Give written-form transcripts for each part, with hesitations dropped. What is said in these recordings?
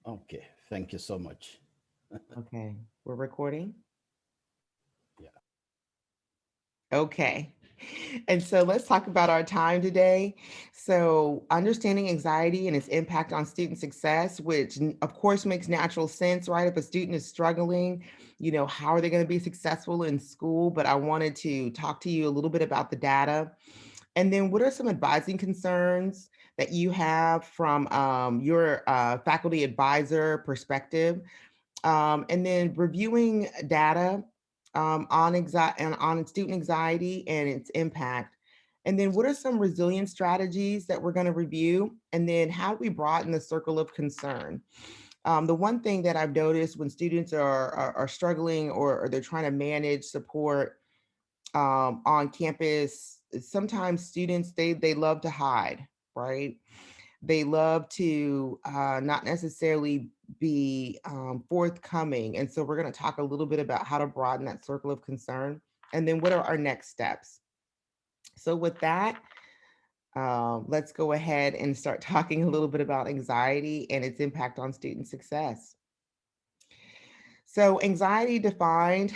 Okay, thank you so much. Okay, we're recording. Yeah. Okay. And so let's talk about our time today. So, understanding anxiety and its impact on student success, which of course makes natural sense, right? If a student is struggling, how are they going to be successful in school? But I wanted to talk to you a little bit about the data. And then, what are some advising concerns that you have from your faculty advisor perspective? And then reviewing data on student anxiety and its impact. And then what are some resilience strategies that we're going to review? And then how do we broaden the circle of concern? The one thing that I've noticed when students are struggling or they're trying to manage support on campus, sometimes students they love to hide, right? They love to not necessarily be forthcoming. And so we're going to talk a little bit about how to broaden that circle of concern. And then what are our next steps? So, with that, let's go ahead and start talking a little bit about anxiety and its impact on student success. So, anxiety defined,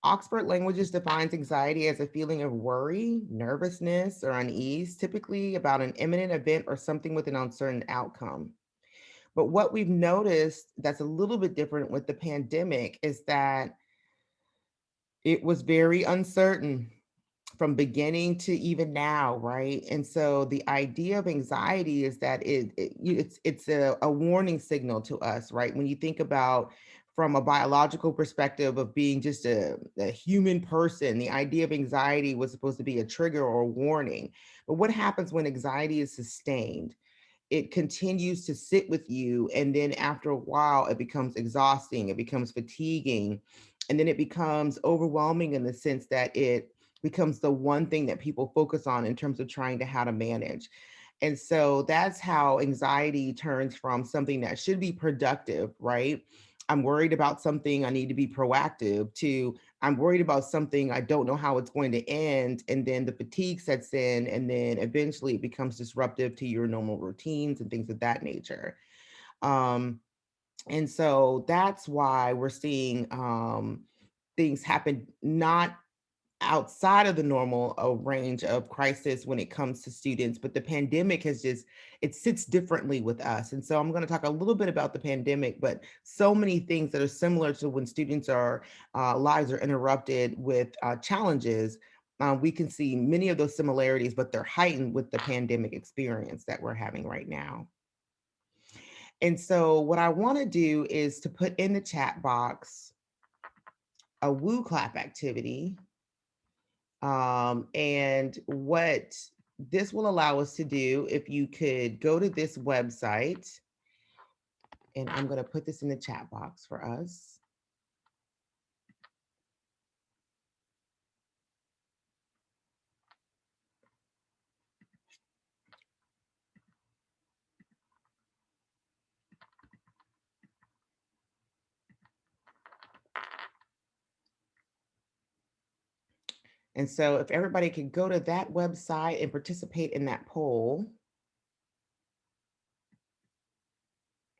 Oxford Languages defines anxiety as a feeling of worry, nervousness, or unease, typically about an imminent event or something with an uncertain outcome. But what we've noticed that's a little bit different with the pandemic is that it was very uncertain from beginning to even now, right? And so the idea of anxiety is that it's a warning signal to us, right? When you think about from a biological perspective of being just a human person, the idea of anxiety was supposed to be a trigger or a warning. But what happens when anxiety is sustained? It continues to sit with you. And then after a while, it becomes exhausting, it becomes fatiguing, and then it becomes overwhelming in the sense that it becomes the one thing that people focus on in terms of trying to how to manage. And so that's how anxiety turns from something that should be productive, right? I'm worried about something, I need to be proactive, to I'm worried about something, I don't know how it's going to end. And then the fatigue sets in, and then eventually it becomes disruptive to your normal routines and things of that nature. Um, and so that's why we're seeing things happen not outside of the normal range of crisis when it comes to students, but the pandemic has just it sits differently with us. And so I'm going to talk a little bit about the pandemic, but so many things that are similar to when students are lives are interrupted with challenges. We can see many of those similarities, but they're heightened with the pandemic experience that we're having right now. And so what I want to do is to put in the chat box a woo clap activity. And what this will allow us to do, if you could go to this website, and I'm going to put this in the chat box for us. And so, if everybody could go to that website and participate in that poll,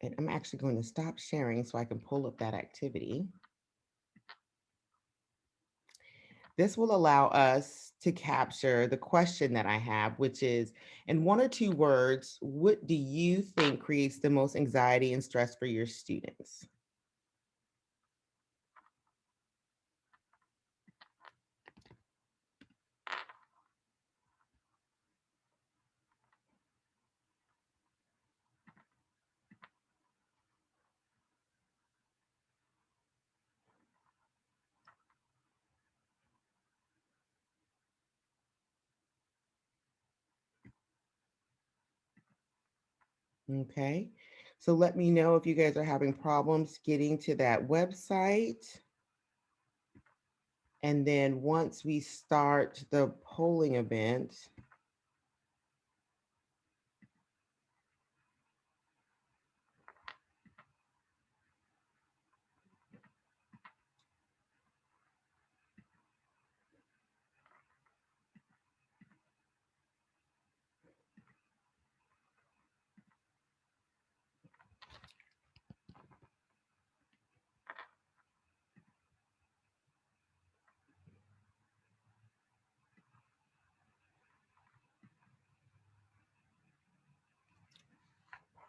and I'm actually going to stop sharing so I can pull up that activity. This will allow us to capture the question that I have, which is in one or two words, what do you think creates the most anxiety and stress for your students? Okay. So let me know if you guys are having problems getting to that website. And then once we start the polling event,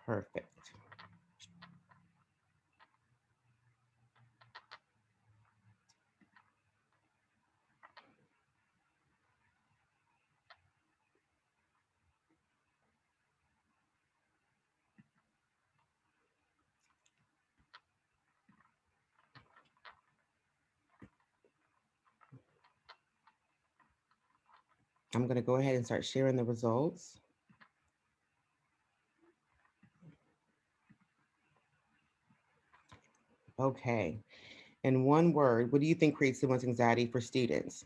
Perfect. I'm going to go ahead and start sharing the results. Okay. In one word, what do you think creates the most anxiety for students?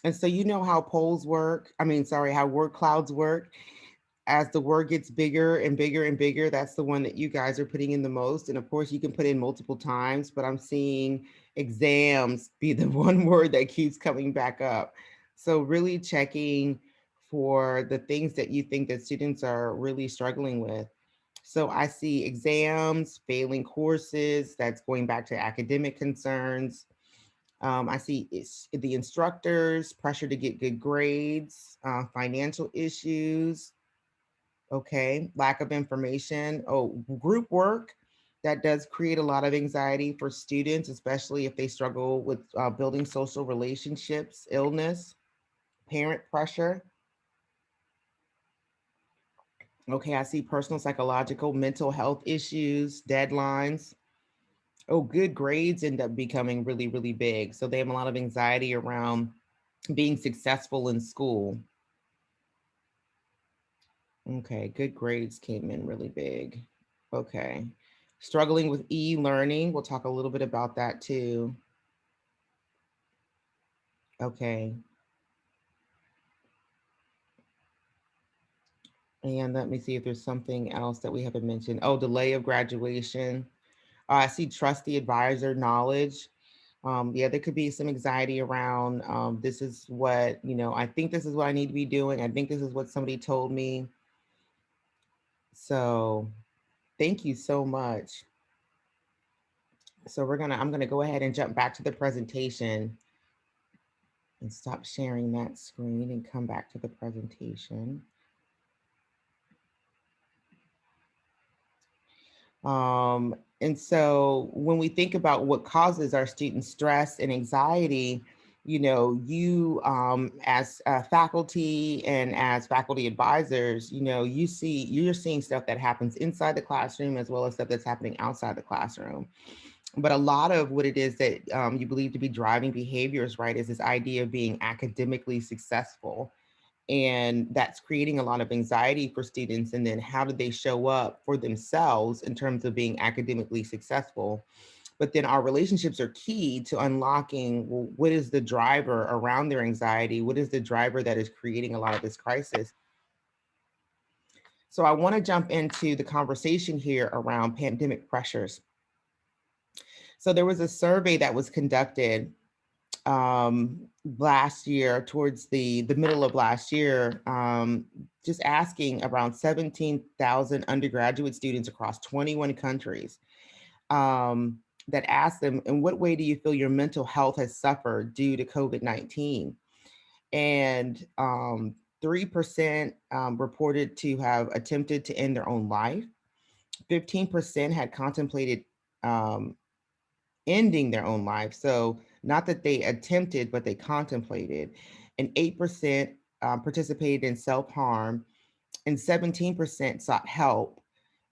And so you know how polls work. How word clouds work. As the word gets bigger and bigger and bigger, that's the one that you guys are putting in the most. And of course, you can put in multiple times, but I'm seeing exams be the one word that keeps coming back up. So really checking for the things that you think that students are really struggling with. So I see exams, failing courses, that's going back to academic concerns. I see the instructors, pressure to get good grades, financial issues, okay, lack of information. Oh, group work, that does create a lot of anxiety for students, especially if they struggle with building social relationships, illness, parent pressure. Okay, I see personal, psychological, mental health issues, deadlines. Oh, good grades end up becoming really, really big. So they have a lot of anxiety around being successful in school. Okay, good grades came in really big. Okay. Struggling with e-learning, we'll talk a little bit about that too. Okay. And let me see if there's something else that we haven't mentioned. Oh, delay of graduation. I see trusty advisor knowledge. Yeah, there could be some anxiety around this is what, I think this is what I need to be doing. I think this is what somebody told me. So thank you so much. So I'm gonna go ahead and jump back to the presentation and stop sharing that screen and come back to the presentation. And so when we think about what causes our students stress and anxiety, you as faculty and as faculty advisors, you're seeing stuff that happens inside the classroom as well as stuff that's happening outside the classroom. But a lot of what it is that you believe to be driving behaviors, right, is this idea of being academically successful. And that's creating a lot of anxiety for students. And then how do they show up for themselves in terms of being academically successful? But then our relationships are key to unlocking, well, what is the driver around their anxiety? What is the driver that is creating a lot of this crisis? So I want to jump into the conversation here around pandemic pressures. So there was a survey that was conducted last year, towards the middle of last year, just asking around 17,000 undergraduate students across 21 countries, that asked them, in what way do you feel your mental health has suffered due to COVID-19? And 3% reported to have attempted to end their own life. 15% had contemplated ending their own life. So not that they attempted, but they contemplated. And 8% participated in self-harm, and 17% sought help,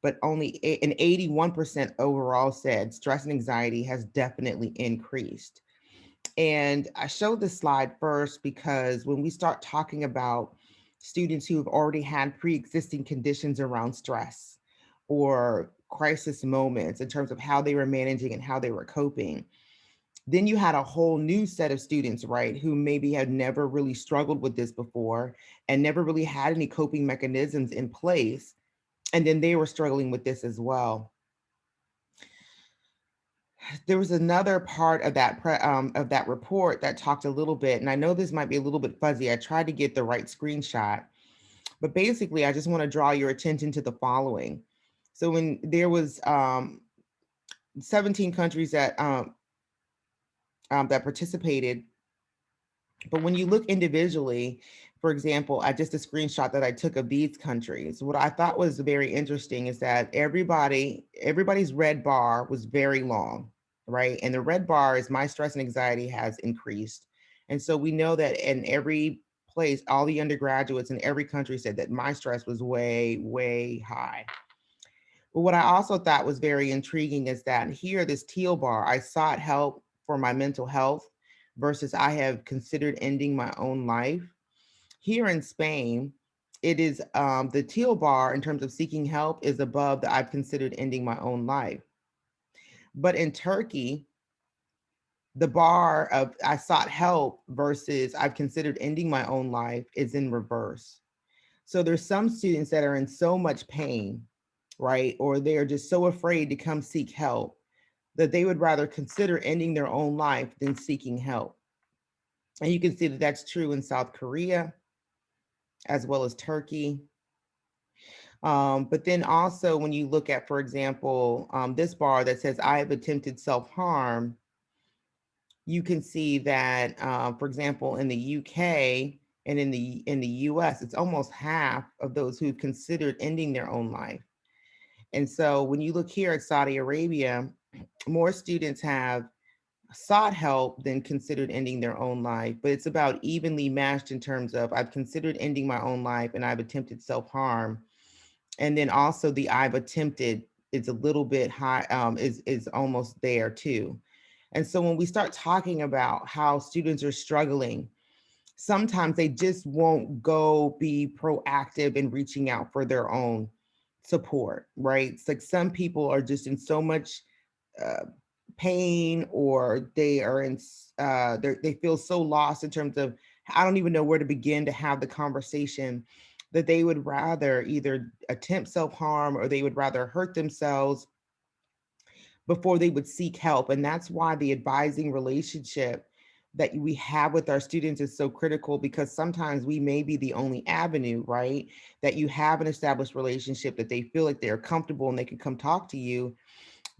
but and 81% overall said stress and anxiety has definitely increased. And I showed this slide first because when we start talking about students who have already had pre-existing conditions around stress or crisis moments in terms of how they were managing and how they were coping, then you had a whole new set of students, right, who maybe had never really struggled with this before and never really had any coping mechanisms in place. And then they were struggling with this as well. There was another part of that report that talked a little bit, and I know this might be a little bit fuzzy. I tried to get the right screenshot, but basically, I just want to draw your attention to the following. So when there was 17 countries that participated, but when you look individually, For example, I just a screenshot that I took of these countries. What I thought was very interesting is that everybody's red bar was very long, right? And the red bar is my stress and anxiety has increased. And so we know that in every place, all the undergraduates in every country said that my stress was way, way high. But what I also thought was very intriguing is that here, this teal bar, I sought help for my mental health versus I have considered ending my own life. Here in Spain, it is the teal bar in terms of seeking help is above the I've considered ending my own life. But in Turkey, the bar of I sought help versus I've considered ending my own life is in reverse. So there's some students that are in so much pain, right? Or they're just so afraid to come seek help that they would rather consider ending their own life than seeking help. And you can see that that's true in South Korea as well as Turkey. But then also when you look at, for example, this bar that says I have attempted self-harm, you can see that, for example, in the UK and in the US, it's almost half of those who've considered ending their own life. And so when you look here at Saudi Arabia, more students have sought help than considered ending their own life, but it's about evenly matched in terms of I've considered ending my own life and I've attempted self-harm. And then also the I've attempted is a little bit high, is almost there too. And so when we start talking about how students are struggling, sometimes they just won't go be proactive in reaching out for their own support, right? It's like some people are just in so much uh, pain, or they are in they feel so lost in terms of I don't even know where to begin to have the conversation, that they would rather either attempt self-harm or they would rather hurt themselves before they would seek help. And that's why the advising relationship that we have with our students is so critical, because sometimes we may be the only avenue, right? That you have an established relationship that they feel like they're comfortable and they can come talk to you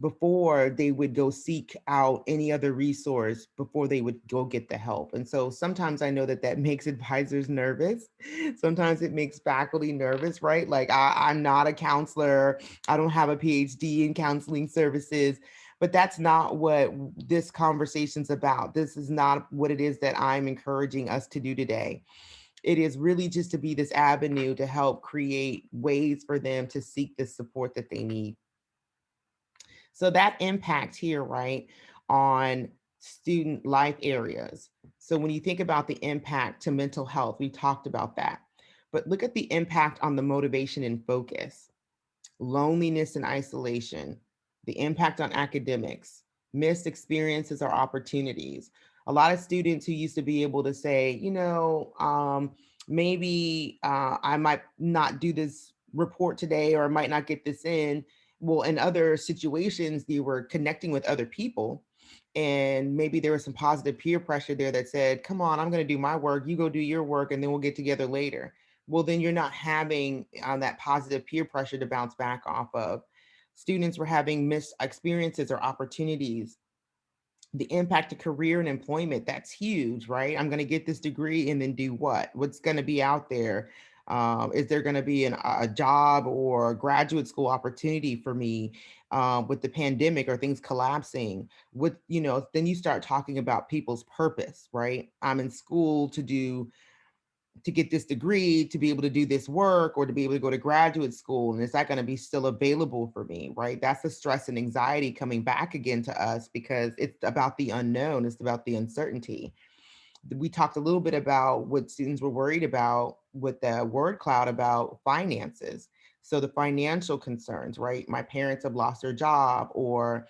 before they would go seek out any other resource, before they would go get the help. And so sometimes I know that that makes advisors nervous. Sometimes it makes faculty nervous, right? Like I'm not a counselor. I don't have a PhD in counseling services, but that's not what this conversation's about. This is not what it is that I'm encouraging us to do today. It is really just to be this avenue to help create ways for them to seek the support that they need. So that impact here, right, on student life areas. So when you think about the impact to mental health, we talked about that. But look at the impact on the motivation and focus, loneliness and isolation, the impact on academics, missed experiences or opportunities. A lot of students who used to be able to say, maybe I might not do this report today, or I might not get this in. Well, in other situations, you were connecting with other people, and maybe there was some positive peer pressure there that said, come on, I'm going to do my work, you go do your work, and then we'll get together later. Well, then you're not having that positive peer pressure to bounce back off of. Students were having missed experiences or opportunities. The impact to career and employment, that's huge, right? I'm going to get this degree and then do what? What's going to be out there? Is there going to be a job or a graduate school opportunity for me with the pandemic or things collapsing? Then you start talking about people's purpose, right? I'm in school to get this degree, to be able to do this work, or to be able to go to graduate school. And is that going to be still available for me, right? That's the stress and anxiety coming back again to us, because it's about the unknown. It's about the uncertainty. We talked a little bit about what students were worried about with the word cloud about finances. So the financial concerns, right? My parents have lost their job, or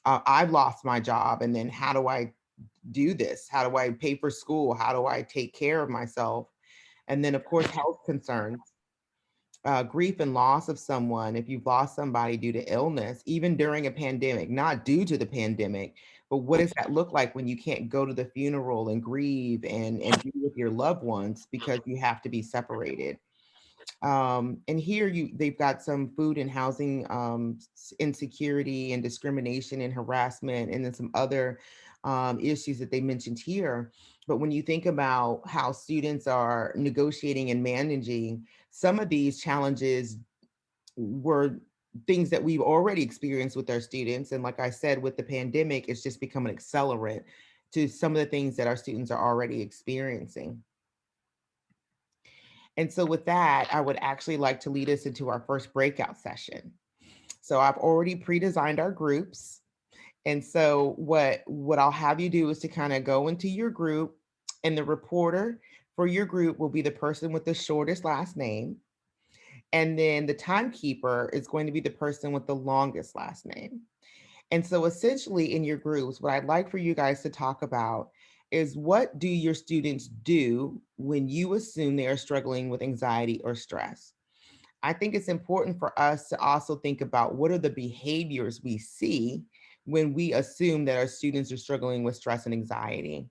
I've lost my job. And then how do I do this? How do I pay for school? How do I take care of myself? And then, of course, health concerns, grief and loss of someone. If you've lost somebody due to illness, even during a pandemic, not due to the pandemic, but what does that look like when you can't go to the funeral and grieve and be with your loved ones because you have to be separated? And here they've got some food and housing insecurity and discrimination and harassment, and then some other issues that they mentioned here. But when you think about how students are negotiating and managing some of these challenges were things that we've already experienced with our students. And like I said, with the pandemic, it's just become an accelerant to some of the things that our students are already experiencing. And so with that, I would actually like to lead us into our first breakout session. So I've already pre-designed our groups. And so what I'll have you do is to kind of go into your group, and the reporter for your group will be the person with the shortest last name. And then the timekeeper is going to be the person with the longest last name. And so essentially in your groups, what I'd like for you guys to talk about is, what do your students do when you assume they are struggling with anxiety or stress? I think it's important for us to also think about, what are the behaviors we see when we assume that our students are struggling with stress and anxiety.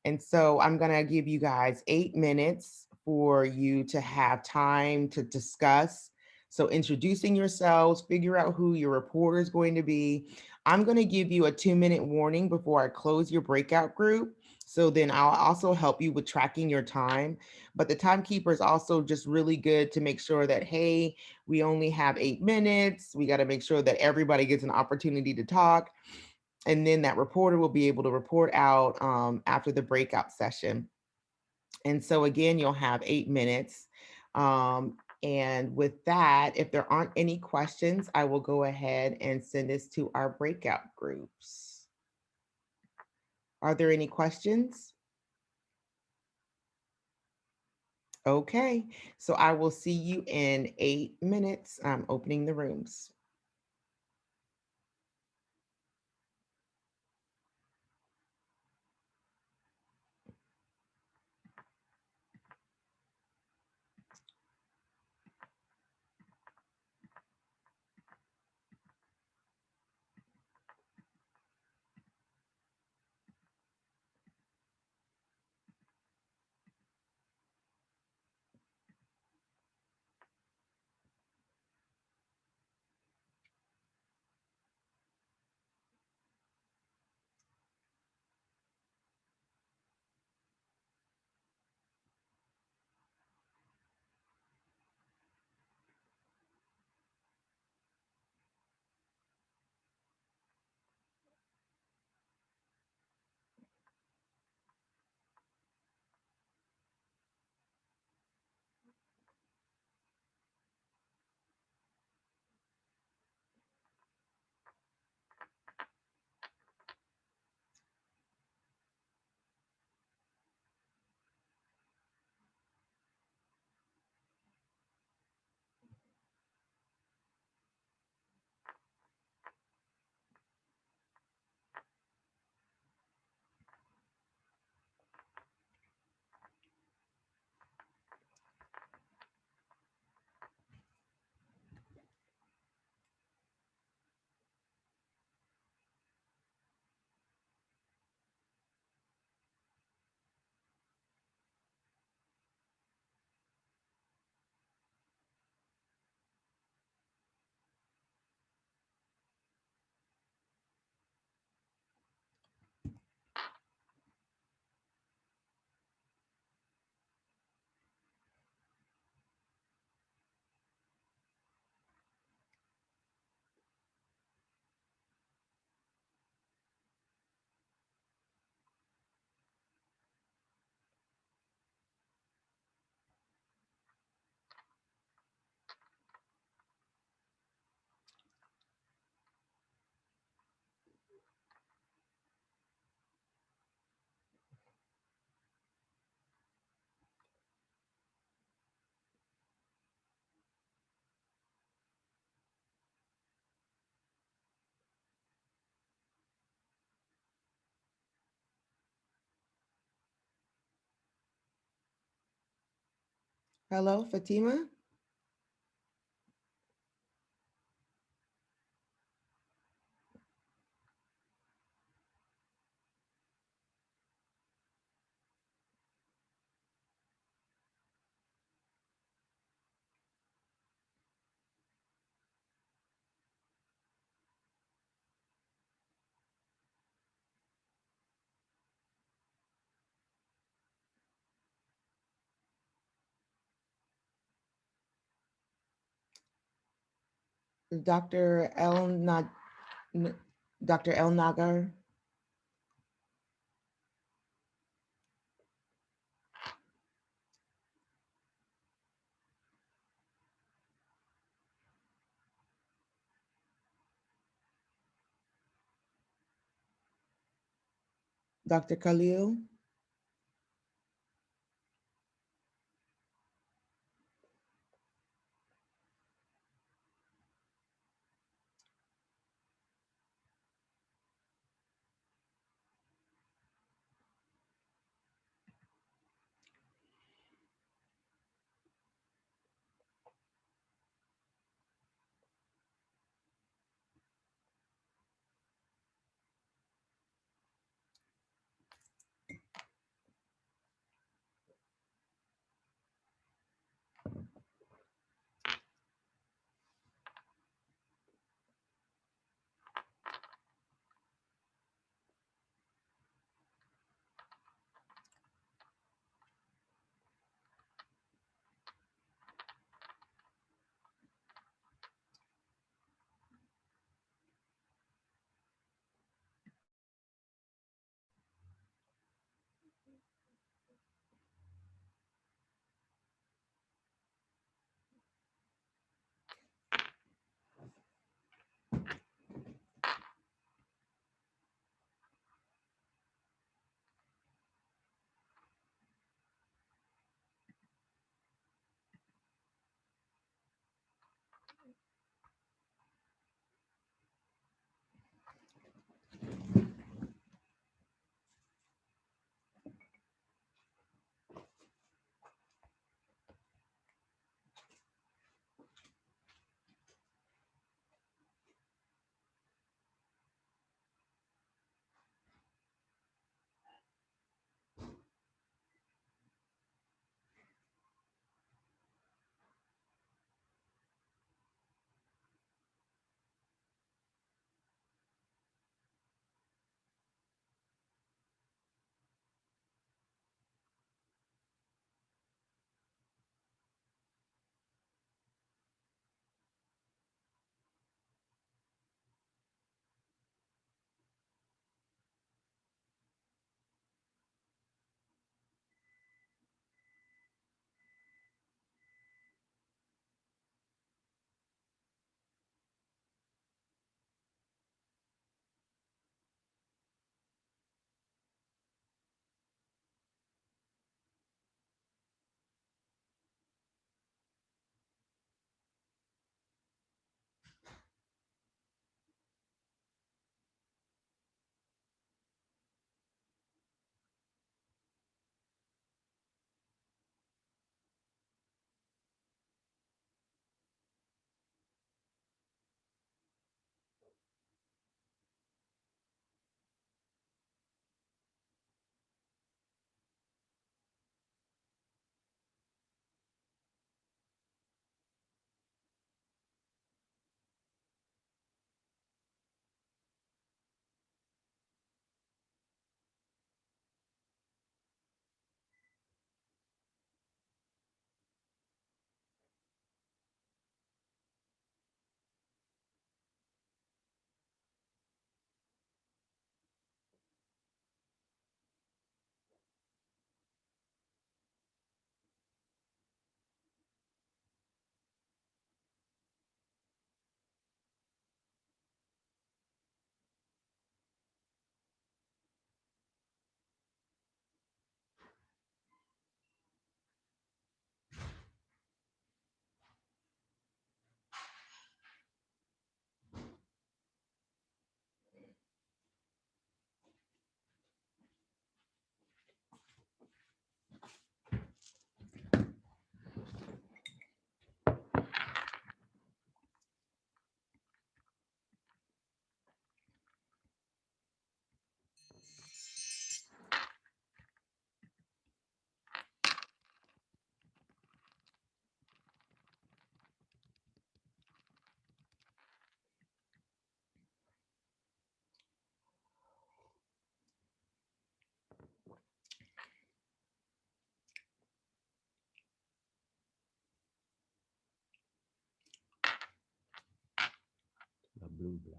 And so I'm going to give you guys 8 minutes for you to have time to discuss. So introducing yourselves, figure out who your reporter is going to be. I'm going to give you a 2-minute warning before I close your breakout group. So then I'll also help you with tracking your time. But the timekeeper is also just really good to make sure that, hey, we only have 8 minutes. We got to make sure that everybody gets an opportunity to talk. And then that reporter will be able to report out after the breakout session. And so again, you'll have 8 minutes. And with that, if there aren't any questions, I will go ahead and send this to our breakout groups. Are there any questions? Okay, so I will see you in 8 minutes. I'm opening the rooms. Hello, Fatima. Dr. Dr. El Nagar. Dr. Khalil. blue, blah.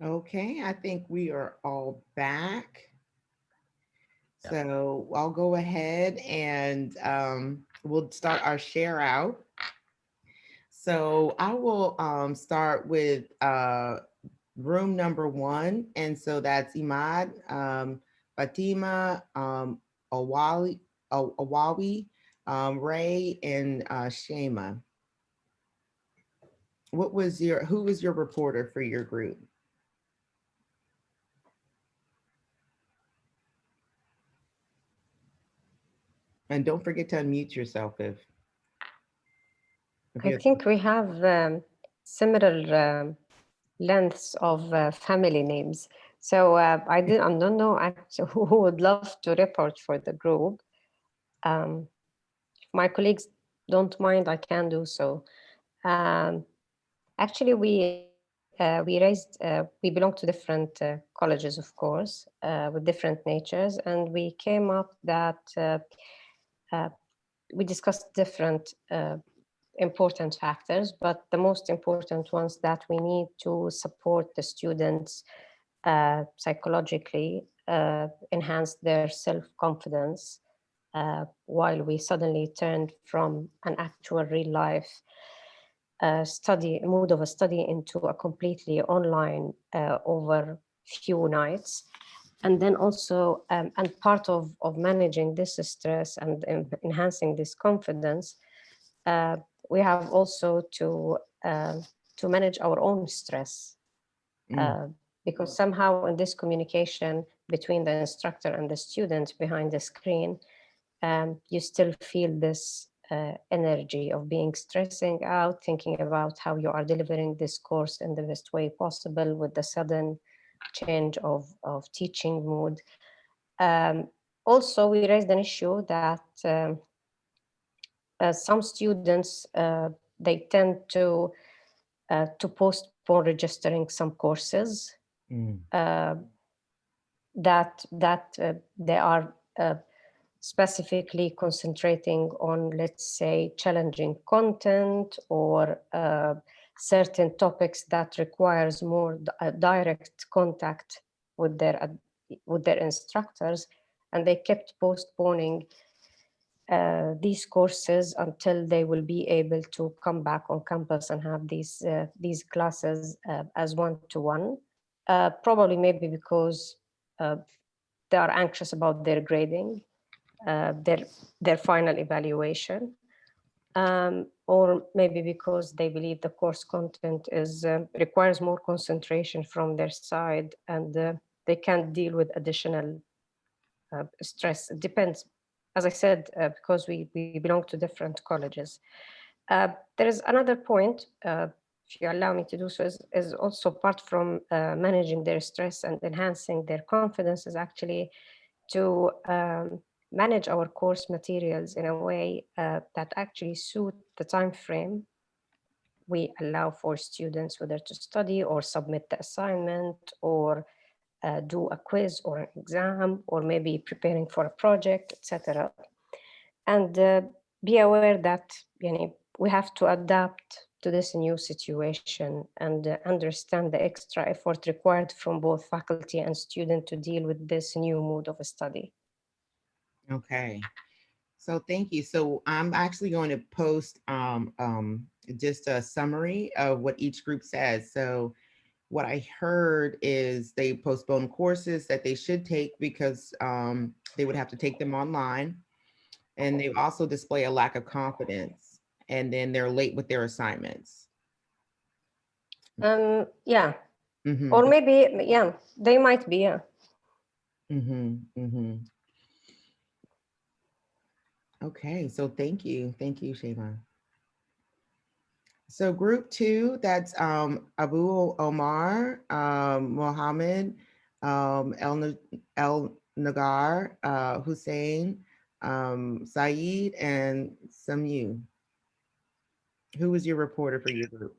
Okay, I think we are all back. Yeah. So I'll go ahead and we'll start our share out. So I will start with room number 1. And so that's Imad, Fatima, Awawi, Ray, and Shema. Who was your reporter for your group? And don't forget to unmute yourself if I think we have similar lengths of family names. So I don't know actually who would love to report for the group. If my colleagues don't mind, I can do so. Actually, we belong to different colleges, of course, with different natures, and we came up that we discussed different important factors, but the most important ones that we need to support the students psychologically, enhance their self-confidence, while we suddenly turned from an actual real life mood of a study into a completely online over few nights. And then also, and part of managing this stress and enhancing this confidence, we have also to manage our own stress, because somehow in this communication between the instructor and the student behind the screen, you still feel this energy of being stressing out, thinking about how you are delivering this course in the best way possible with the sudden change of teaching mood. Also, we raised an issue that some students, they tend to postpone registering some courses that they are specifically concentrating on, let's say, challenging content or certain topics that requires more direct contact with their instructors, and they kept postponing these courses until they will be able to come back on campus and have these classes as one-to-one. Probably maybe because they are anxious about their grading, their final evaluation, or maybe because they believe the course content requires more concentration from their side, and they can't deal with additional stress. It depends, as I said, because we belong to different colleges. There is another point, if you allow me to do so, is also apart from managing their stress and enhancing their confidence, is actually to manage our course materials in a way that actually suit the time frame we allow for students, whether to study or submit the assignment or do a quiz or an exam, or maybe preparing for a project, etc. And be aware that we have to adapt to this new situation and understand the extra effort required from both faculty and student to deal with this new mood of a study. Okay. So thank you. So I'm actually going to post just a summary of what each group says. So what I heard is they postponed courses that they should take because they would have to take them online. And they also display a lack of confidence. And then they're late with their assignments. Yeah. Mm-hmm. Or maybe, yeah, they might be, yeah. Mm-hmm. Mm-hmm. Okay, so thank you, Shayma. So group 2, that's Abu Omar, Mohammed, El Nagar, Hussein, Saeed, and Samu. Who is your reporter for your group?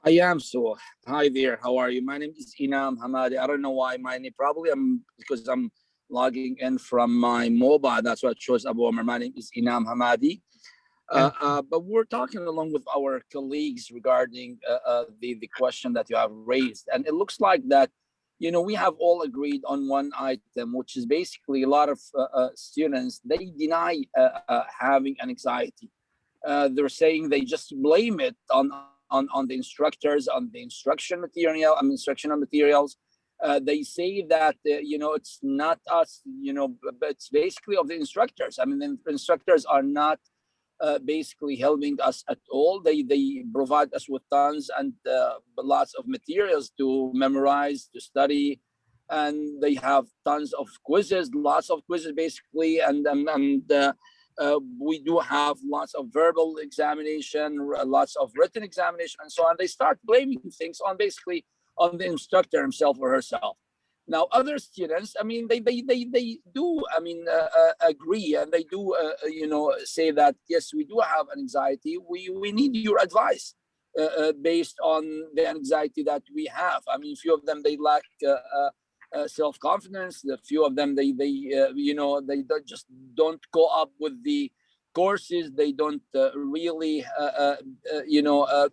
I am so. Hi there. How are you? My name is Inam Hamadi. I don't know why my name. Probably because I'm logging in from my mobile. That's what shows Abu Omar. My name is Inam Hamadi. But we're talking along with our colleagues regarding the question that you have raised, and it looks like that we have all agreed on one item, which is basically a lot of students, they deny having an anxiety. They're saying they just blame it on the instructors, on the instructional materials. They say that it's not us, but it's basically of the instructors. I mean, the instructors are not basically helping us at all. They provide us with tons and lots of materials to memorize, to study, and they have tons of quizzes, lots of quizzes basically, and we do have lots of verbal examination, lots of written examination, and so on. They start blaming things on basically on the instructor himself or herself. Now, other students, I mean, they do, I mean, agree, and they do, say that yes, we do have an anxiety. We need your advice based on the anxiety that we have. I mean, a few of them, they lack self-confidence. A few of them, they just don't go up with the courses. They don't really,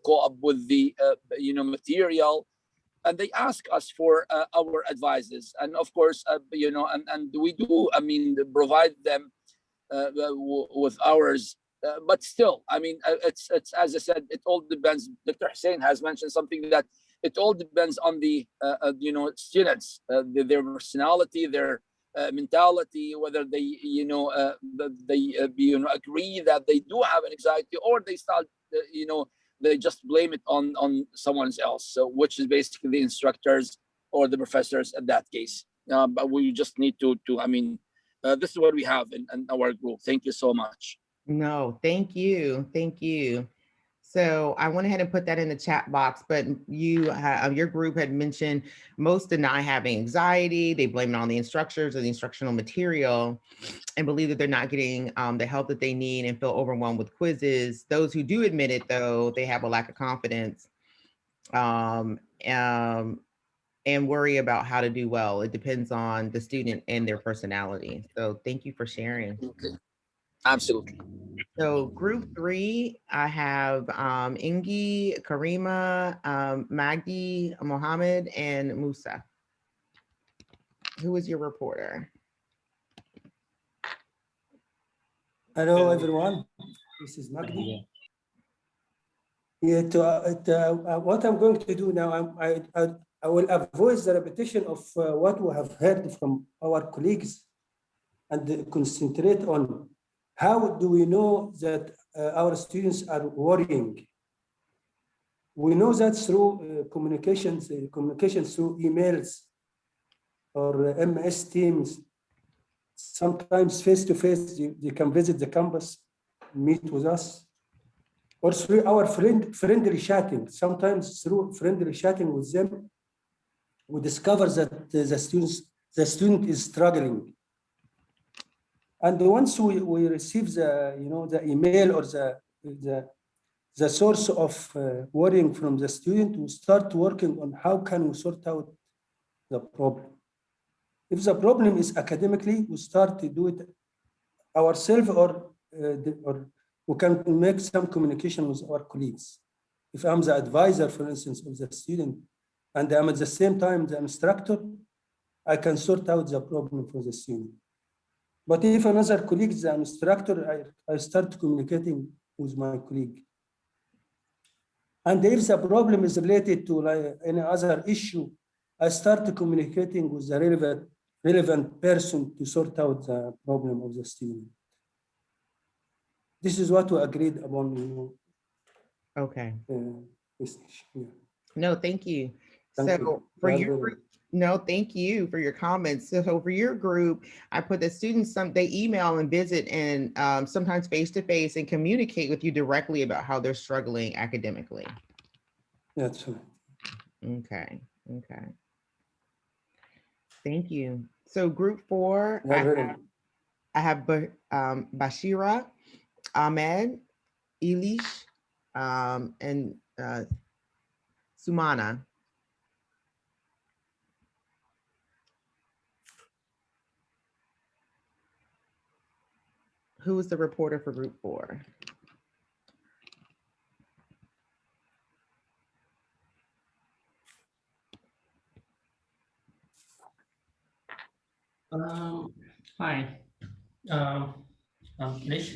co up with the, material, and they ask us for our advices. And of course, and we do, provide them with ours. But still, it's as I said, it all depends. Dr. Hussein has mentioned something, that it all depends on the students, their personality, their mentality, whether they agree that they do have an anxiety, or they start they just blame it on someone else. So which is basically the instructors or the professors in that case. But we just need to this is what we have in our group. Thank you so much. No, thank you. Thank you. So I went ahead and put that in the chat box, but your group had mentioned most deny having anxiety. They blame it on the instructors or the instructional material and believe that they're not getting the help that they need and feel overwhelmed with quizzes. Those who do admit it, though, they have a lack of confidence and worry about how to do well. It depends on the student and their personality. So thank you for sharing. Okay. Absolutely. So group 3, I have Ingi, Karima, Magdi, Mohammed, and Musa. Who is your reporter? Hello, everyone. This is Magdi. What I'm going to do now, I will avoid the repetition of what we have heard from our colleagues and concentrate on how do we know that our students are worrying. We know that through communication through emails or MS Teams. Sometimes face-to-face, they can visit the campus, meet with us, or through our friendly chatting. Sometimes through friendly chatting with them, we discover that the student is struggling. And once we receive the email or the source of worrying from the student, we start working on how can we sort out the problem. If the problem is academically, we start to do it ourselves, or we can make some communication with our colleagues. If I'm the advisor, for instance, of the student, and I'm at the same time the instructor, I can sort out the problem for the student. But if another colleague is the instructor, I start communicating with my colleague. And if the problem is related to like any other issue, I start communicating with the relevant person to sort out the problem of the student. This is what we agreed upon. Okay. This issue. Yeah. No, thank you. Thank you. So for your group, no, thank you for your comments. So for your group, I put the students, they email and visit and sometimes face-to-face and communicate with you directly about how they're struggling academically. That's right. Okay, okay. Thank you. So group 4, I have Bashira, Ahmed, Elish, and Sumana. Who is the reporter for group 4? Hi, Lish.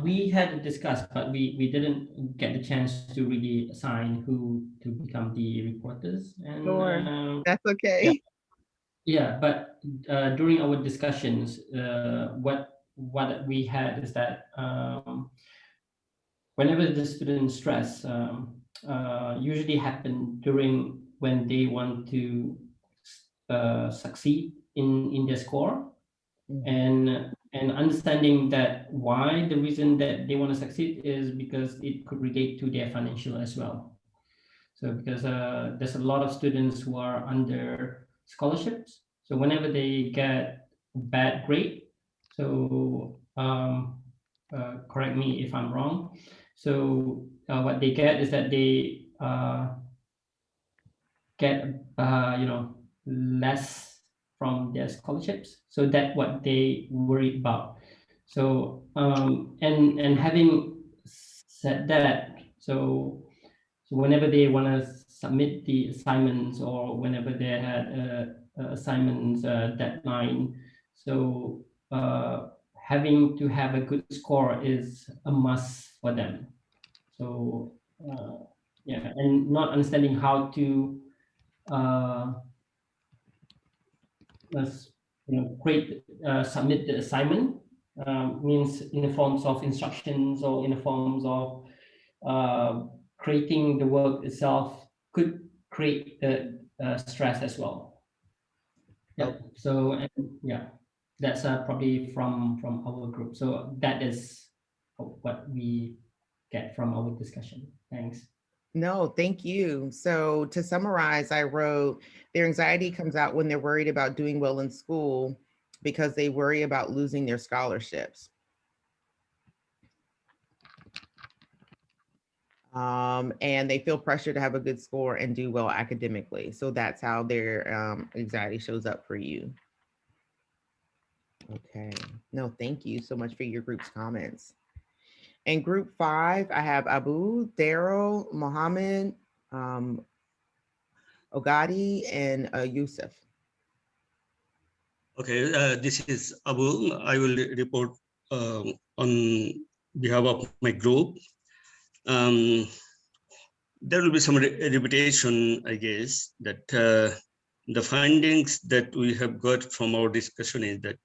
We had discussed, but we didn't get the chance to really assign who to become the reporters. And Sure. That's okay. Yeah, but during our discussions, what we had is that whenever the students stress, usually happen during when they want to succeed in their score, and understanding that why the reason that they want to succeed is because it could relate to their financial as well. So because there's a lot of students who are under scholarships, so whenever they get bad grade, so correct me if I'm wrong, so what they get is that they get less from their scholarships, so that's what they worry about. So and having said that, so whenever they want to submit the assignments or whenever they had assignments deadline, so having to have a good score is a must for them. So yeah, and not understanding how to create submit the assignment means in the forms of instructions or in the forms of creating the work itself could create the stress as well. Yeah. So and yeah, that's probably from our group. So that is what we get from our discussion. Thanks. No, thank you. So to summarize, I wrote, their anxiety comes out when they're worried about doing well in school because they worry about losing their scholarships. And they feel pressure to have a good score and do well academically. So that's how their anxiety shows up for you. Okay. No, thank you so much for your group's comments. In group 5, I have Abu, Daryl, Mohammed, Ogadi, and Yusuf. Okay, this is Abu. I will report on behalf of my group. There will be some repetition, I guess, that the findings that we have got from our discussion is that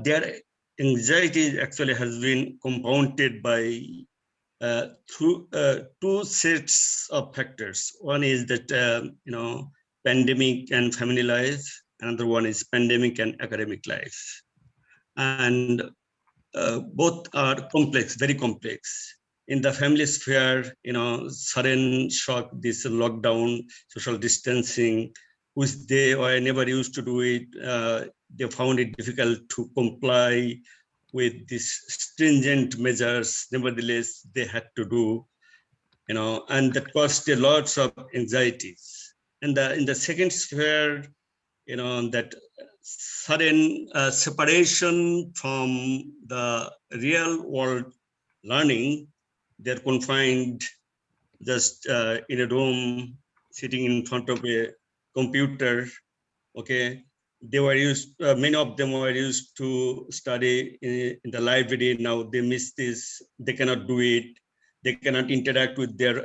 their anxiety actually has been compounded by through two sets of factors. One is that pandemic and family life. Another one is pandemic and academic life, and both are complex, very complex. In the family sphere, sudden shock, this lockdown, social distancing, which they were never used to do it. They found it difficult to comply with these stringent measures. Nevertheless, they had to do, and that caused a lots of anxieties. And in the second sphere, that sudden separation from the real world learning. They're confined just in a room, sitting in front of a computer. Okay, they were used, many of them were used to study in the library. Now they miss this, they cannot do it. They cannot interact with their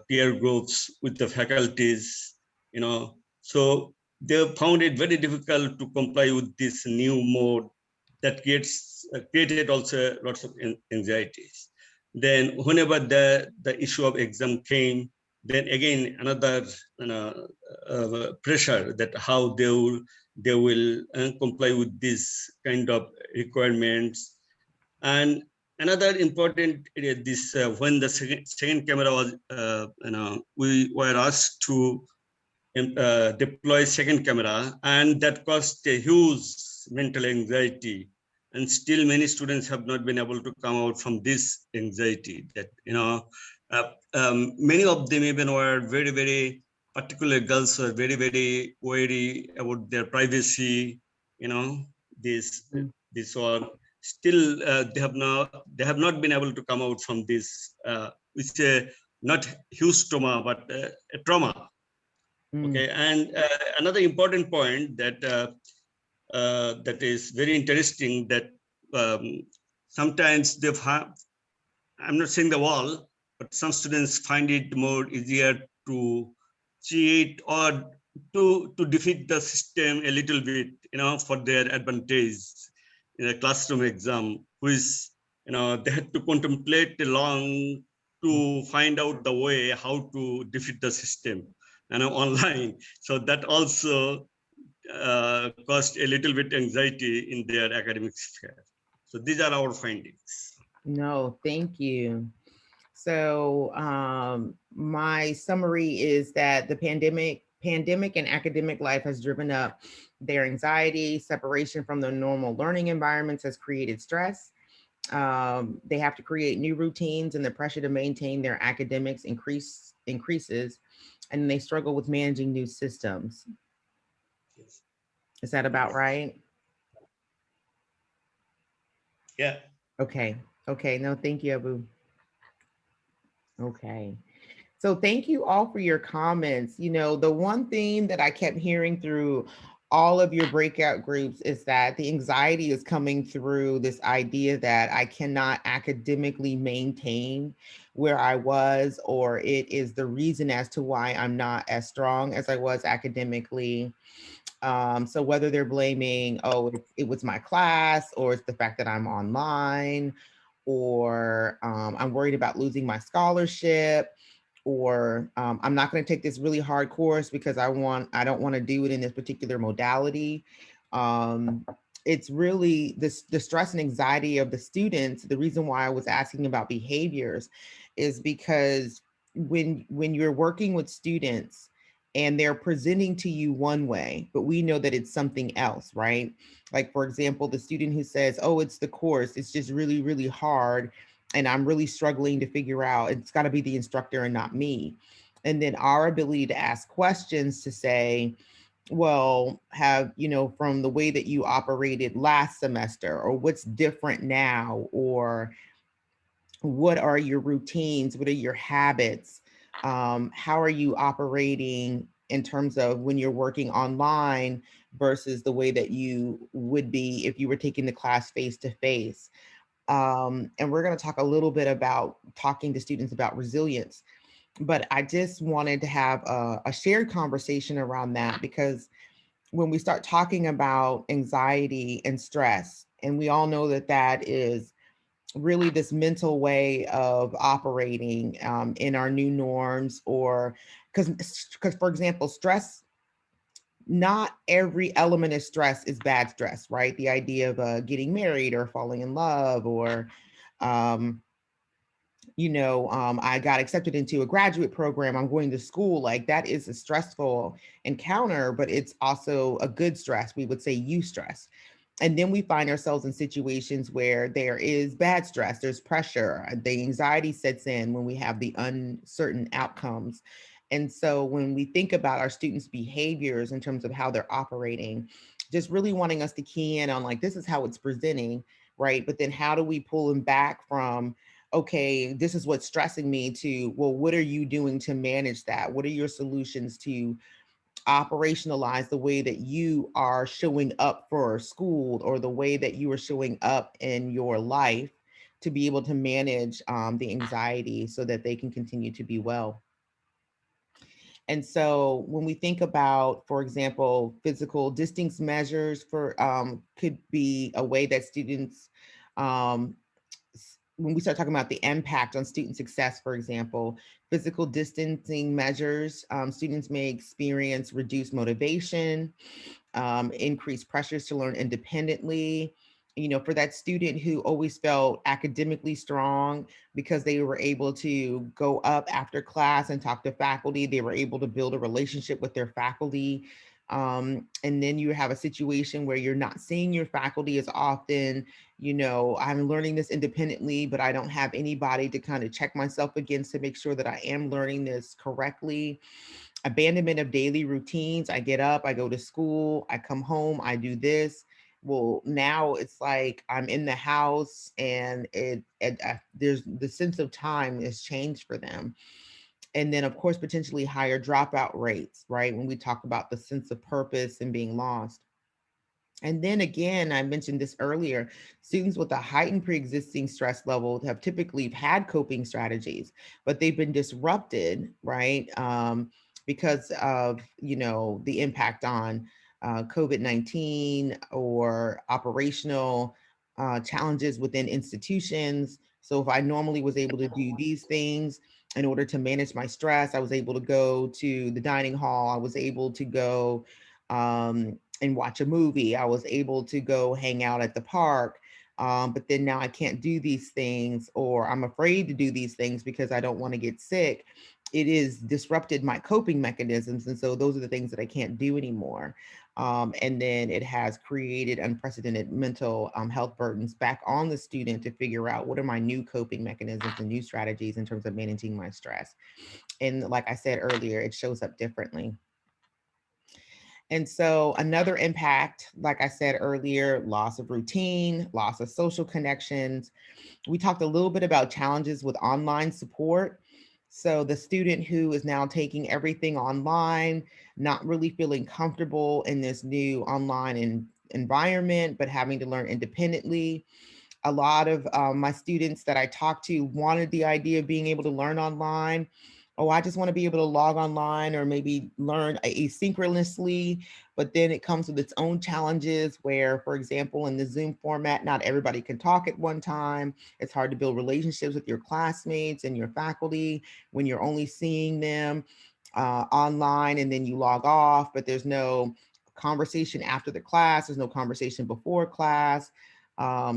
peer groups, with the faculties, So they found it very difficult to comply with this new mode that created also lots of anxieties. Then whenever the issue of exam came, then again another pressure that how they will comply with this kind of requirements. And another important area, this when the second camera was we were asked to deploy second camera, and that caused a huge mental anxiety, and still many students have not been able to come out from this anxiety. That many of them even were very, very particular. Girls were very, very wary about their privacy. This one still they have not been able to come out from this. It's a not huge trauma, but a trauma. Okay, and another important point that that is very interesting, that sometimes I'm not saying the wall, but some students find it more easier to cheat or to defeat the system a little bit, for their advantage in a classroom exam, which they had to contemplate long to find out the way how to defeat the system online. So that also caused a little bit anxiety in their academic sphere. So these are our findings. No, thank you. So my summary is that the pandemic and academic life has driven up their anxiety. Separation from the normal learning environments has created stress. They have to create new routines, and the pressure to maintain their academics increases, and they struggle with managing new systems. Yes. Is that about right? Yeah. Okay. Okay. No, thank you, Abu. Okay. So thank you all for your comments. You know, the one theme that I kept hearing through all of your breakout groups is that the anxiety is coming through this idea that I cannot academically maintain where I was, or it is the reason as to why I'm not as strong as I was academically. So whether they're blaming, oh, it was my class, or it's the fact that I'm online, or I'm worried about losing my scholarship, or I'm not going to take this really hard course because I don't want to do it in this particular modality. It's really this the stress and anxiety of the students. The reason why I was asking about behaviors is because when you're working with students and they're presenting to you one way, but we know that it's something else, right? Like, for example, the student who says, oh, it's the course, it's just really, really hard, and I'm really struggling to figure out, it's got to be the instructor and not me. And then our ability to ask questions to say, well, have, you know, from the way that you operated last semester, or what's different now, or what are your routines? What are your habits? How are you operating in terms of when you're working online versus the way that you would be if you were taking the class face to face? And we're going to talk a little bit about talking to students about resilience. But I just wanted to have a shared conversation around that, because when we start talking about anxiety and stress, and we all know that that is really this mental way of operating in our new norms, or because for example, stress, not every element of stress is bad stress, right? The idea of getting married or falling in love, or um, I got accepted into a graduate program, I'm going to school, like that is a stressful encounter, but it's also a good stress. We would say eustress. And then we find ourselves in situations where there is bad stress, there's pressure, the anxiety sets in when we have the uncertain outcomes. And so when we think about our students' behaviors in terms of how they're operating, just really wanting us to key in on, like, this is how it's presenting, right? But then how do we pull them back from, okay, this is what's stressing me, to, well, what are you doing to manage that? What are your solutions to operationalize the way that you are showing up for school, or the way that you are showing up in your life, to be able to manage the anxiety so that they can continue to be well? And so when we think about, for example, physical distance measures for could be a way that students um, when we start talking about the impact on student success, for example, physical distancing measures, students may experience reduced motivation, increased pressures to learn independently. You know, for that student who always felt academically strong because they were able to go up after class and talk to faculty, they were able to build a relationship with their faculty. And then you have a situation where you're not seeing your faculty as often. You know, I'm learning this independently, but I don't have anybody to kind of check myself against to make sure that I am learning this correctly. Abandonment of daily routines. I get up, I go to school, I come home, I do this. Well, now it's like I'm in the house, and there's the sense of time has changed for them. And then, of course, potentially higher dropout rates, right? When we talk about the sense of purpose and being lost. And then again, I mentioned this earlier, students with a heightened pre-existing stress level have typically had coping strategies, but they've been disrupted, right? Because of, the impact on COVID-19, or operational challenges within institutions. So if I normally was able to do these things in order to manage my stress, I was able to go to the dining hall, I was able to go and watch a movie. I was able to go hang out at the park. But then now I can't do these things, or I'm afraid to do these things because I don't want to get sick. It is disrupted my coping mechanisms. And so those are the things that I can't do anymore. And then it has created unprecedented mental health burdens back on the student to figure out what are my new coping mechanisms and new strategies in terms of managing my stress. And like I said earlier, it shows up differently. And so another impact, like I said earlier, loss of routine, loss of social connections. We talked a little bit about challenges with online support. So the student who is now taking everything online, not really feeling comfortable in this new online environment, but having to learn independently. A lot of my students that I talked to wanted the idea of being able to learn online. Oh, I just want to be able to log online or maybe learn asynchronously, but then it comes with its own challenges where, for example, in the Zoom format, not everybody can talk at one time. It's hard to build relationships with your classmates and your faculty when you're only seeing them online and then you log off, but there's no conversation after the class, there's no conversation before class.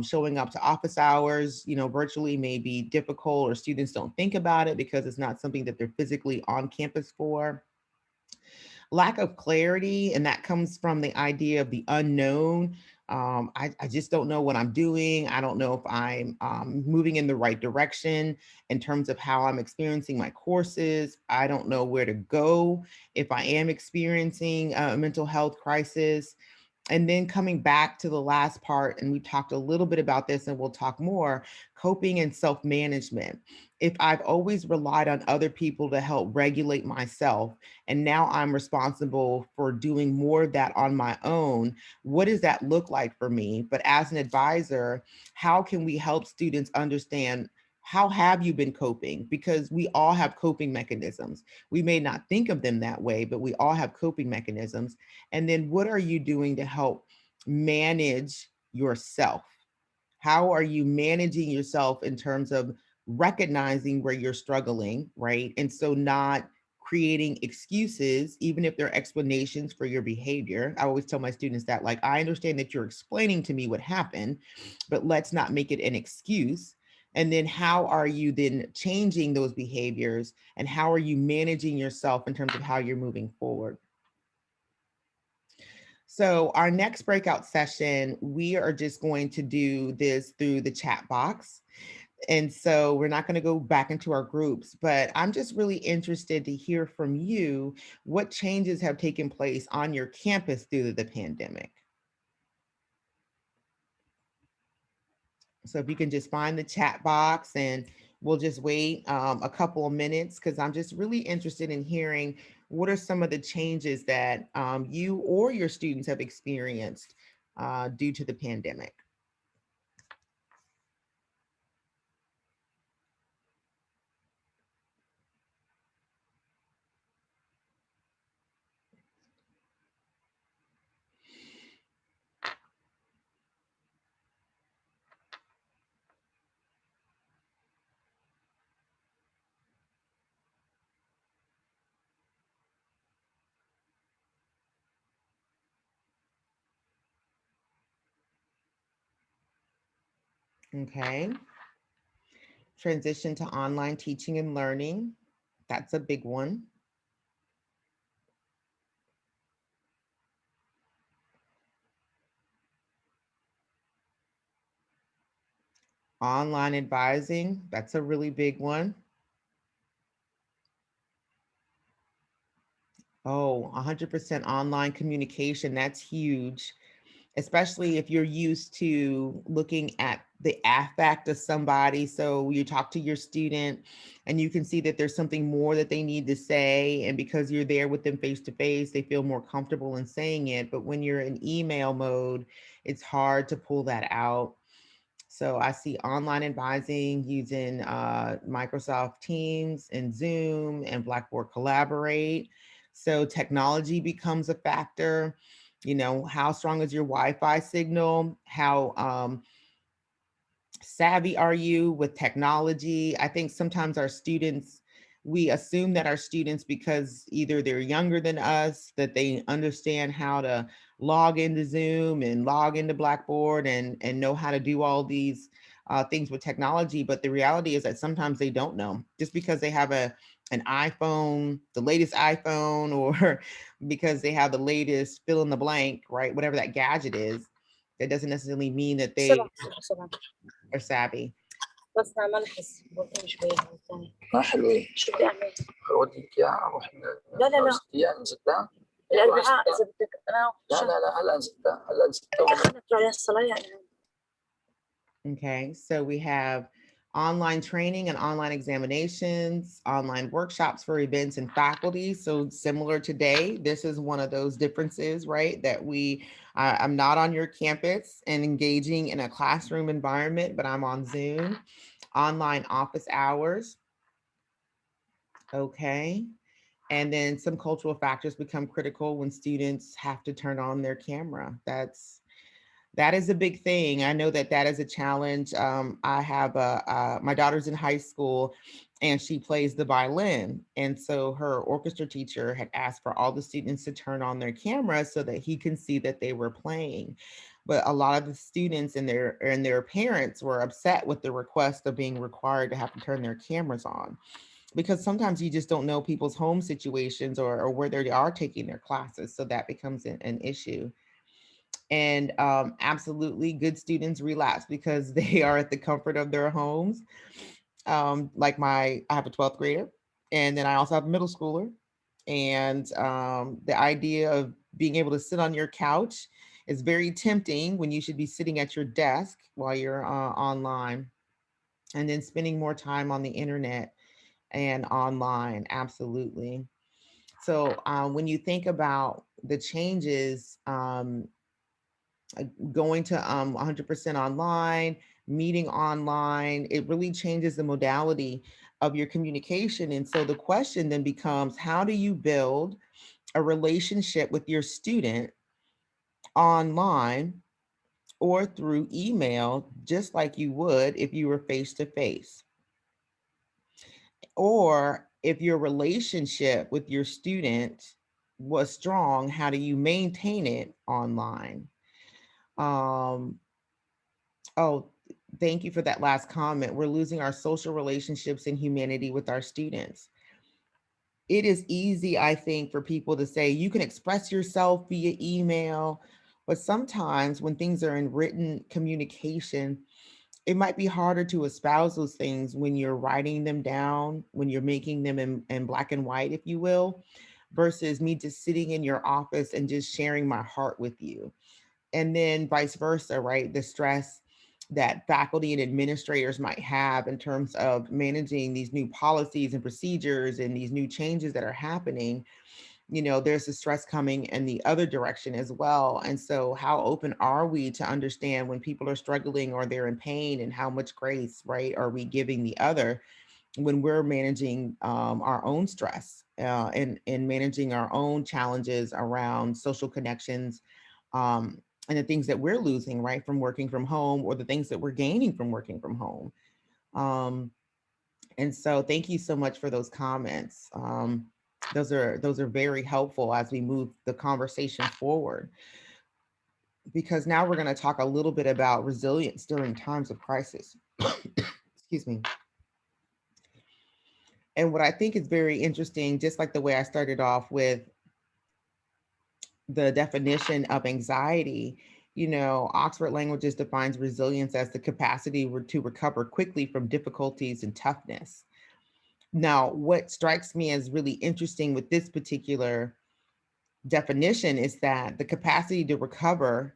Showing up to office hours, virtually may be difficult, or students don't think about it because it's not something that they're physically on campus for. Lack of clarity, and that comes from the idea of the unknown. I just don't know what I'm doing. I don't know if I'm moving in the right direction in terms of how I'm experiencing my courses. I don't know where to go if I am experiencing a mental health crisis. And then coming back to the last part, and we talked a little bit about this and we'll talk more, coping and self-management. If I've always relied on other people to help regulate myself, and now I'm responsible for doing more of that on my own, what does that look like for me? But as an advisor, how can we help students understand, how have you been coping? Because we all have coping mechanisms. We may not think of them that way, but we all have coping mechanisms. And then what are you doing to help manage yourself? How are you managing yourself in terms of recognizing where you're struggling, right? And so not creating excuses, even if they're explanations for your behavior. I always tell my students that, like, I understand that you're explaining to me what happened, but let's not make it an excuse. And then how are you then changing those behaviors, and how are you managing yourself in terms of how you're moving forward? So our next breakout session, we are just going to do this through the chat box. And so we're not going to go back into our groups, but I'm just really interested to hear from you what changes have taken place on your campus due to the pandemic. So if you can just find the chat box, and we'll just wait a couple of minutes, because I'm just really interested in hearing what are some of the changes that you or your students have experienced due to the pandemic. Okay. Transition to online teaching and learning. That's a big one. Online advising, that's a really big one. Oh, 100% online communication, that's huge, especially if you're used to looking at the affect of somebody. So you talk to your student and you can see that there's something more that they need to say. And because you're there with them face to face, they feel more comfortable in saying it. But when you're in email mode, it's hard to pull that out. So I see online advising using Microsoft Teams and Zoom and Blackboard Collaborate. So technology becomes a factor. How strong is your Wi-Fi signal? How savvy are you with technology? I think sometimes our students, we assume that our students, because either they're younger than us, that they understand how to log into Zoom and log into Blackboard and know how to do all these things with technology. But the reality is that sometimes they don't know. Just because they have an iPhone, the latest iPhone, or because they have the latest fill in the blank, right? Whatever that gadget is, that doesn't necessarily mean that they are savvy. بس عمال احس بطني شويه ثاني حلوين شو بدي اعمل؟ اوديك اياها اروح لا انزل لها الأربعاء إذا بدك أنا لا هلا 6 هلا 6 تروح الصلاة يعني. Okay, so we have online training and online examinations, online workshops for events and faculty. So similar today, this is one of those differences, right? That I'm not on your campus and engaging in a classroom environment, but I'm on Zoom, online office hours. Okay. And then some cultural factors become critical when students have to turn on their camera. That is a big thing. I know that is a challenge. I have my daughter's in high school and she plays the violin. And so her orchestra teacher had asked for all the students to turn on their cameras so that he can see that they were playing. But a lot of the students and their parents were upset with the request of being required to have to turn their cameras on, because sometimes you just don't know people's home situations or where they are taking their classes. So that becomes an issue. And absolutely, good students relapse because they are at the comfort of their homes. Like I have a 12th grader, and then I also have a middle schooler. And the idea of being able to sit on your couch is very tempting when you should be sitting at your desk while you're online, and then spending more time on the internet and online. Absolutely. So when you think about the changes, going to 100% online, meeting online, it really changes the modality of your communication. And so the question then becomes, how do you build a relationship with your student online or through email, just like you would if you were face to face? Or if your relationship with your student was strong, how do you maintain it online? Oh, thank you for that last comment. We're losing our social relationships and humanity with our students. It is easy, I think, for people to say you can express yourself via email, but sometimes when things are in written communication, it might be harder to espouse those things when you're writing them down, when you're making them in black and white, if you will, versus me just sitting in your office and just sharing my heart with you. And then vice versa, right? The stress that faculty and administrators might have in terms of managing these new policies and procedures and these new changes that are happening, there's the stress coming in the other direction as well. And so how open are we to understand when people are struggling or they're in pain, and how much grace, right, are we giving the other when we're managing our own stress and managing our own challenges around social connections, and the things that we're losing, right, from working from home, or the things that we're gaining from working from home. And so thank you so much for those comments. Those are very helpful as we move the conversation forward, because now we're going to talk a little bit about resilience during times of crisis. Excuse me. And what I think is very interesting, just like the way I started off with the definition of anxiety, Oxford Languages defines resilience as the capacity to recover quickly from difficulties and toughness. Now, what strikes me as really interesting with this particular definition is that the capacity to recover,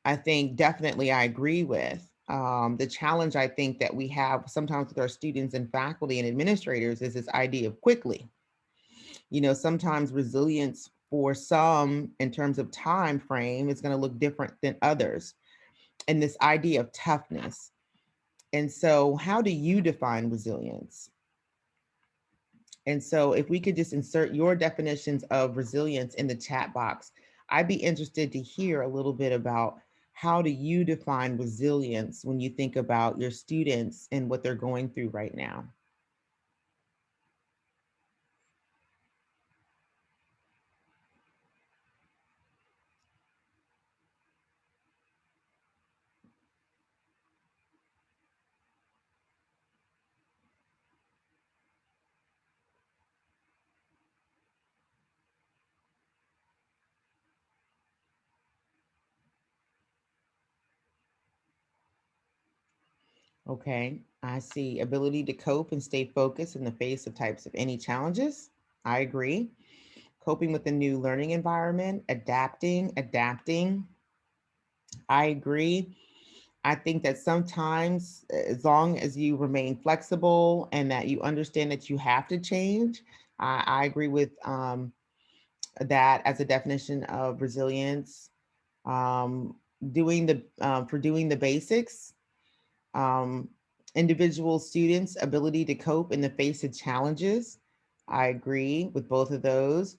I think definitely I agree with. The challenge I think that we have sometimes with our students and faculty and administrators is this idea of quickly. Sometimes resilience for some in terms of time frame is going to look different than others. And this idea of toughness. And so how do you define resilience? And so if we could just insert your definitions of resilience in the chat box, I'd be interested to hear a little bit about how do you define resilience when you think about your students and what they're going through right now? Okay, I see ability to cope and stay focused in the face of types of any challenges. I agree. coping with the new learning environment, adapting. I agree. I think that sometimes, as long as you remain flexible and that you understand that you have to change, I agree with that as a definition of resilience. Doing the basics, individual students' ability to cope in the face of challenges. I agree with both of those.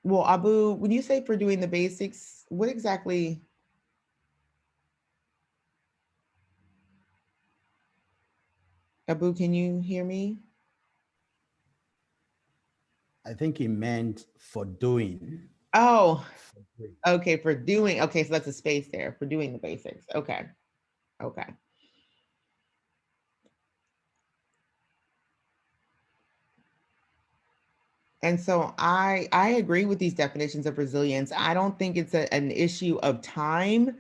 Well, Abu, when you say for doing the basics, what exactly? Abu, can you hear me? I think he meant for doing. Oh, okay, for doing. Okay, so that's a space there for doing the basics. Okay, okay. And so I agree with these definitions of resilience. I don't think it's an issue of time.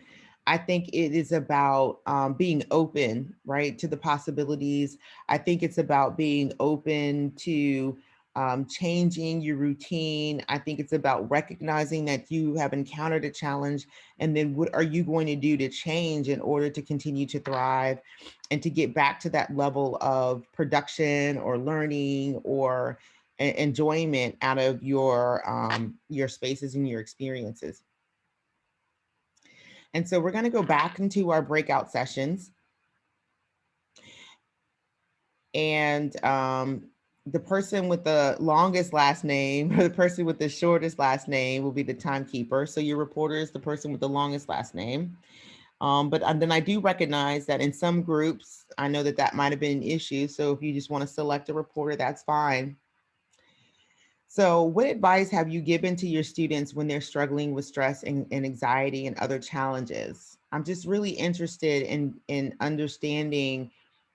I think it is about being open, right, to the possibilities. I think it's about being open to changing your routine. I think it's about recognizing that you have encountered a challenge, and then what are you going to do to change in order to continue to thrive and to get back to that level of production or learning or enjoyment out of your spaces and your experiences. And so we're going to go back into our breakout sessions. And the person with the longest last name or the person with the shortest last name will be the timekeeper. So your reporter is the person with the longest last name. But then I do recognize that in some groups, I know that might have been an issue. So if you just want to select a reporter, that's fine. So what advice have you given to your students when they're struggling with stress and anxiety and other challenges? I'm just really interested in understanding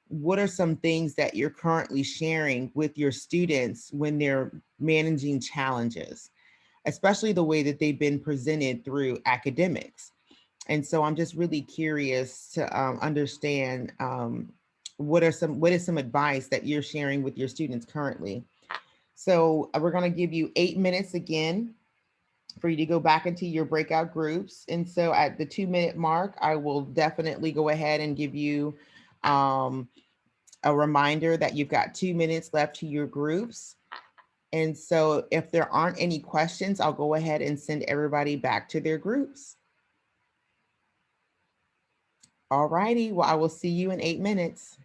what are some things that you're currently sharing with your students when they're managing challenges, especially the way that they've been presented through academics. And so I'm just really curious to understand what is some advice that you're sharing with your students currently. So we're going to give you 8 minutes again for you to go back into your breakout groups. And so at the 2-minute mark, I will definitely go ahead and give you a reminder that you've got 2 minutes left to your groups. And so if there aren't any questions, I'll go ahead and send everybody back to their groups. All righty. Well, I will see you in 8 minutes.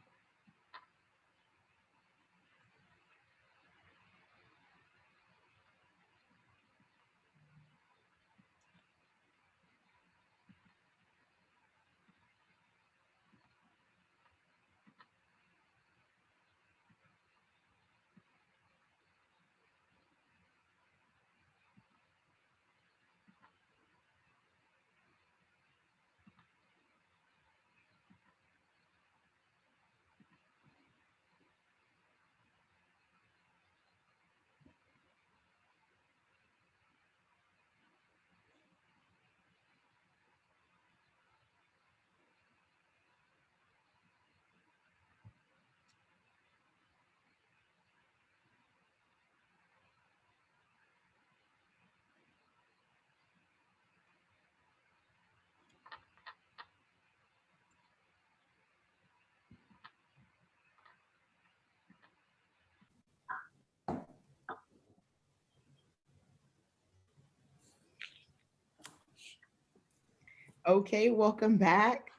Okay, welcome back.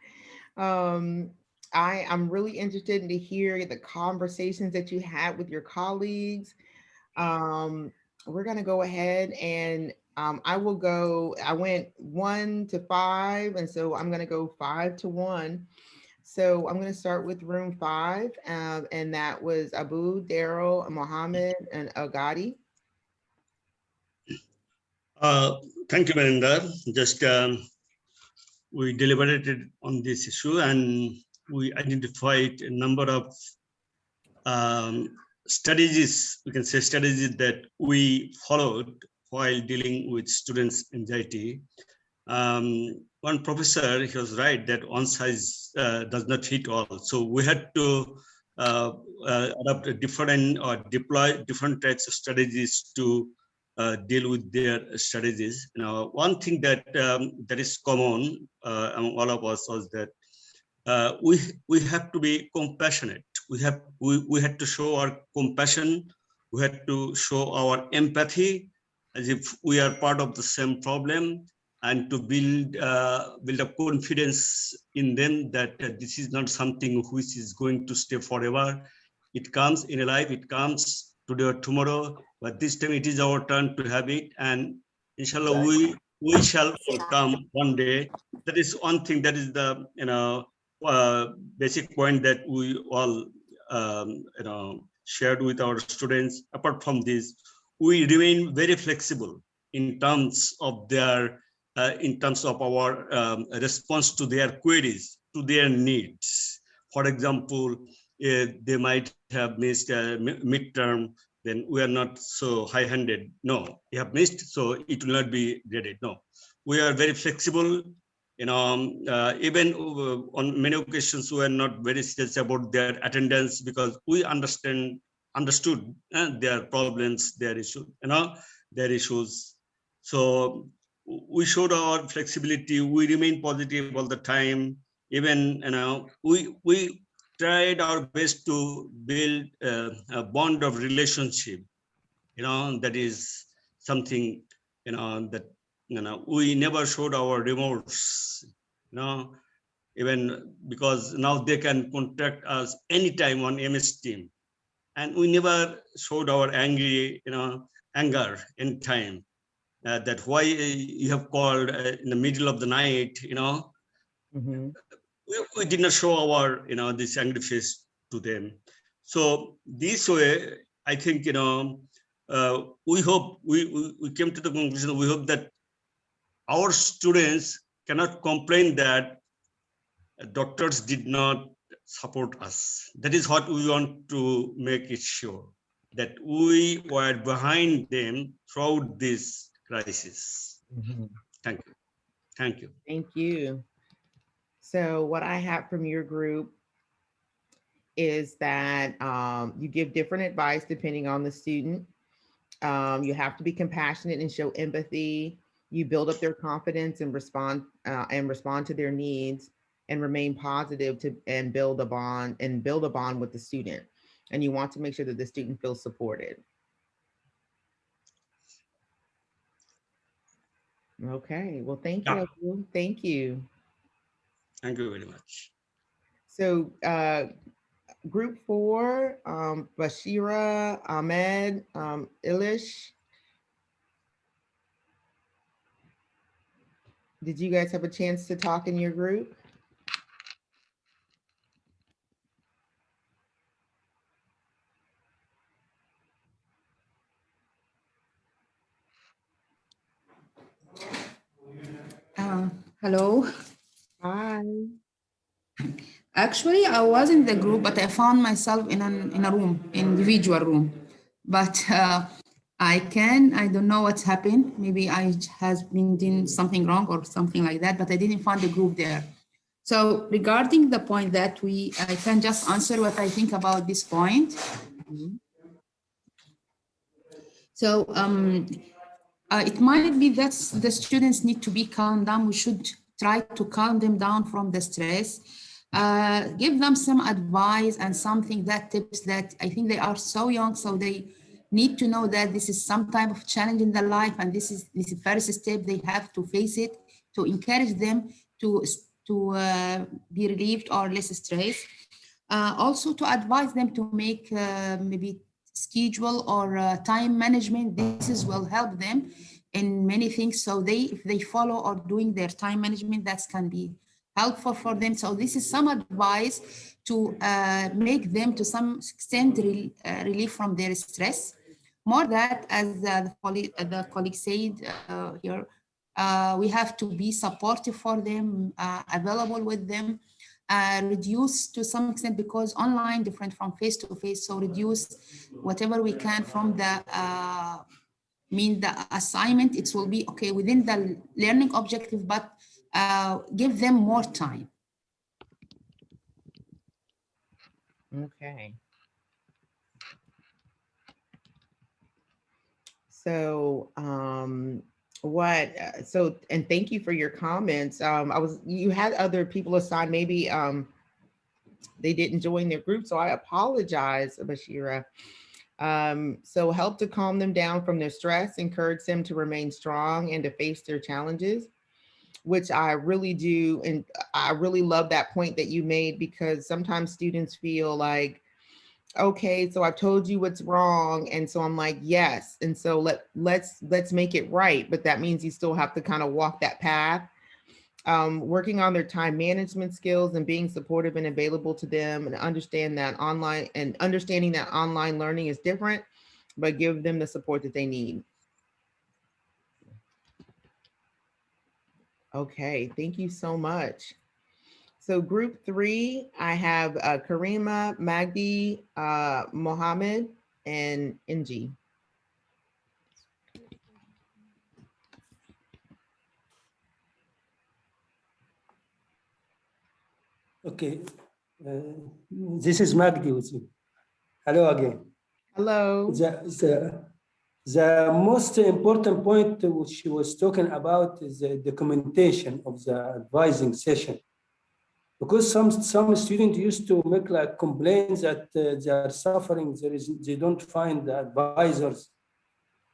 I'm really interested in to hear the conversations that you had with your colleagues. We're going to go ahead and I went 1 to 5, and so I'm going to go 5 to 1. So I'm going to start with room 5, and that was Abu, Daryl, Mohammed, and Agadi. Thank you, Marinder. Just we deliberated on this issue and we identified a number of strategies, we can say strategies that we followed while dealing with students' anxiety. One professor, he was right that one size does not fit all. So we had to adopt a different or deploy different types of strategies to deal with their strategies. One thing that that is common among all of us was that we have to be compassionate. We had to show our compassion. We had to show our empathy as if we are part of the same problem, and to build up confidence in them that this is not something which is going to stay forever. It comes in a life, it comes today or tomorrow, but this time it is our turn to have it, and inshallah we shall come one day. That is one thing, that is the basic point that we all shared with our students. Apart from this, we remain very flexible in terms of their in terms of our response to their queries, to their needs. For example, they might have missed a midterm, then we are not so high-handed. No, you have missed, so it will not be graded. No, we are very flexible. Even on many occasions, we are not very serious about their attendance, because we understood their problems, their issues. So we showed our flexibility. We remain positive all the time. Even we tried our best to build a bond of relationship. That is something that we never showed our remorse. Even because now they can contact us anytime on MS Team, and we never showed our anger in time. That why you have called in the middle of the night, Mhm. we did not show our, this angry face to them. So this way, I think, we hope, we came to the conclusion, we hope that our students cannot complain that doctors did not support us. That is what we want to make it sure, that we were behind them throughout this crisis. Mhm. Thank you. Thank you. Thank you. So what I have from your group is that you give different advice depending on the student. You have to be compassionate and show empathy. You build up their confidence and respond to their needs, and remain positive and build a bond with the student. And you want to make sure that the student feels supported. Okay, well, thank you. Yeah. Abu. Thank you. Thank you very much. So group 4, Bashira, Ahmed, Ilish. Did you guys have a chance to talk in your group? Hello. Hi. Actually, I was in the group, but I found myself in a room, individual room. But I don't know what's happened. Maybe I has been doing something wrong or something like that, but I didn't find the group there. So regarding the point that I can just answer what I think about this point. So it might be that the students need to be calmed down. We should try to calm them down from the stress. Give them some advice and tips that I think they are so young, so they need to know that this is some type of challenge in their life, and this is the first step. They have to face it, to encourage them to be relieved or less stressed. Also to advise them to make maybe schedule or time management. This will help them in many things. So if they follow or doing their time management, that can be helpful for them. So this is some advice to make them to some extent relief from their stress. More that, as the colleague said here, we have to be supportive for them, available with them, reduce to some extent, because online different from face to face. So reduce whatever we can from the the assignment. It will be okay within the learning objective, but give them more time. Okay. So, and thank you for your comments. You had other people assigned, maybe, they didn't join their group, so I apologize, Bashira. So help to calm them down from their stress, encourage them to remain strong and to face their challenges, which I really do. And I really love that point that you made, because sometimes students feel like, okay, so I've told you what's wrong. And so I'm like, yes. And so let's make it right. But that means you still have to kind of walk that path. Working on their time management skills and being supportive and available to them, and understanding that online learning is different, but give them the support that they need. Okay, thank you so much. So group 3, I have Karima, Magdi, Mohammed, and Inji. Okay, this is Magdi with you. Hello again. Hello. The most important point which she was talking about is the documentation of the advising session. Because some students used to make like complaints that they are suffering, they don't find the advisors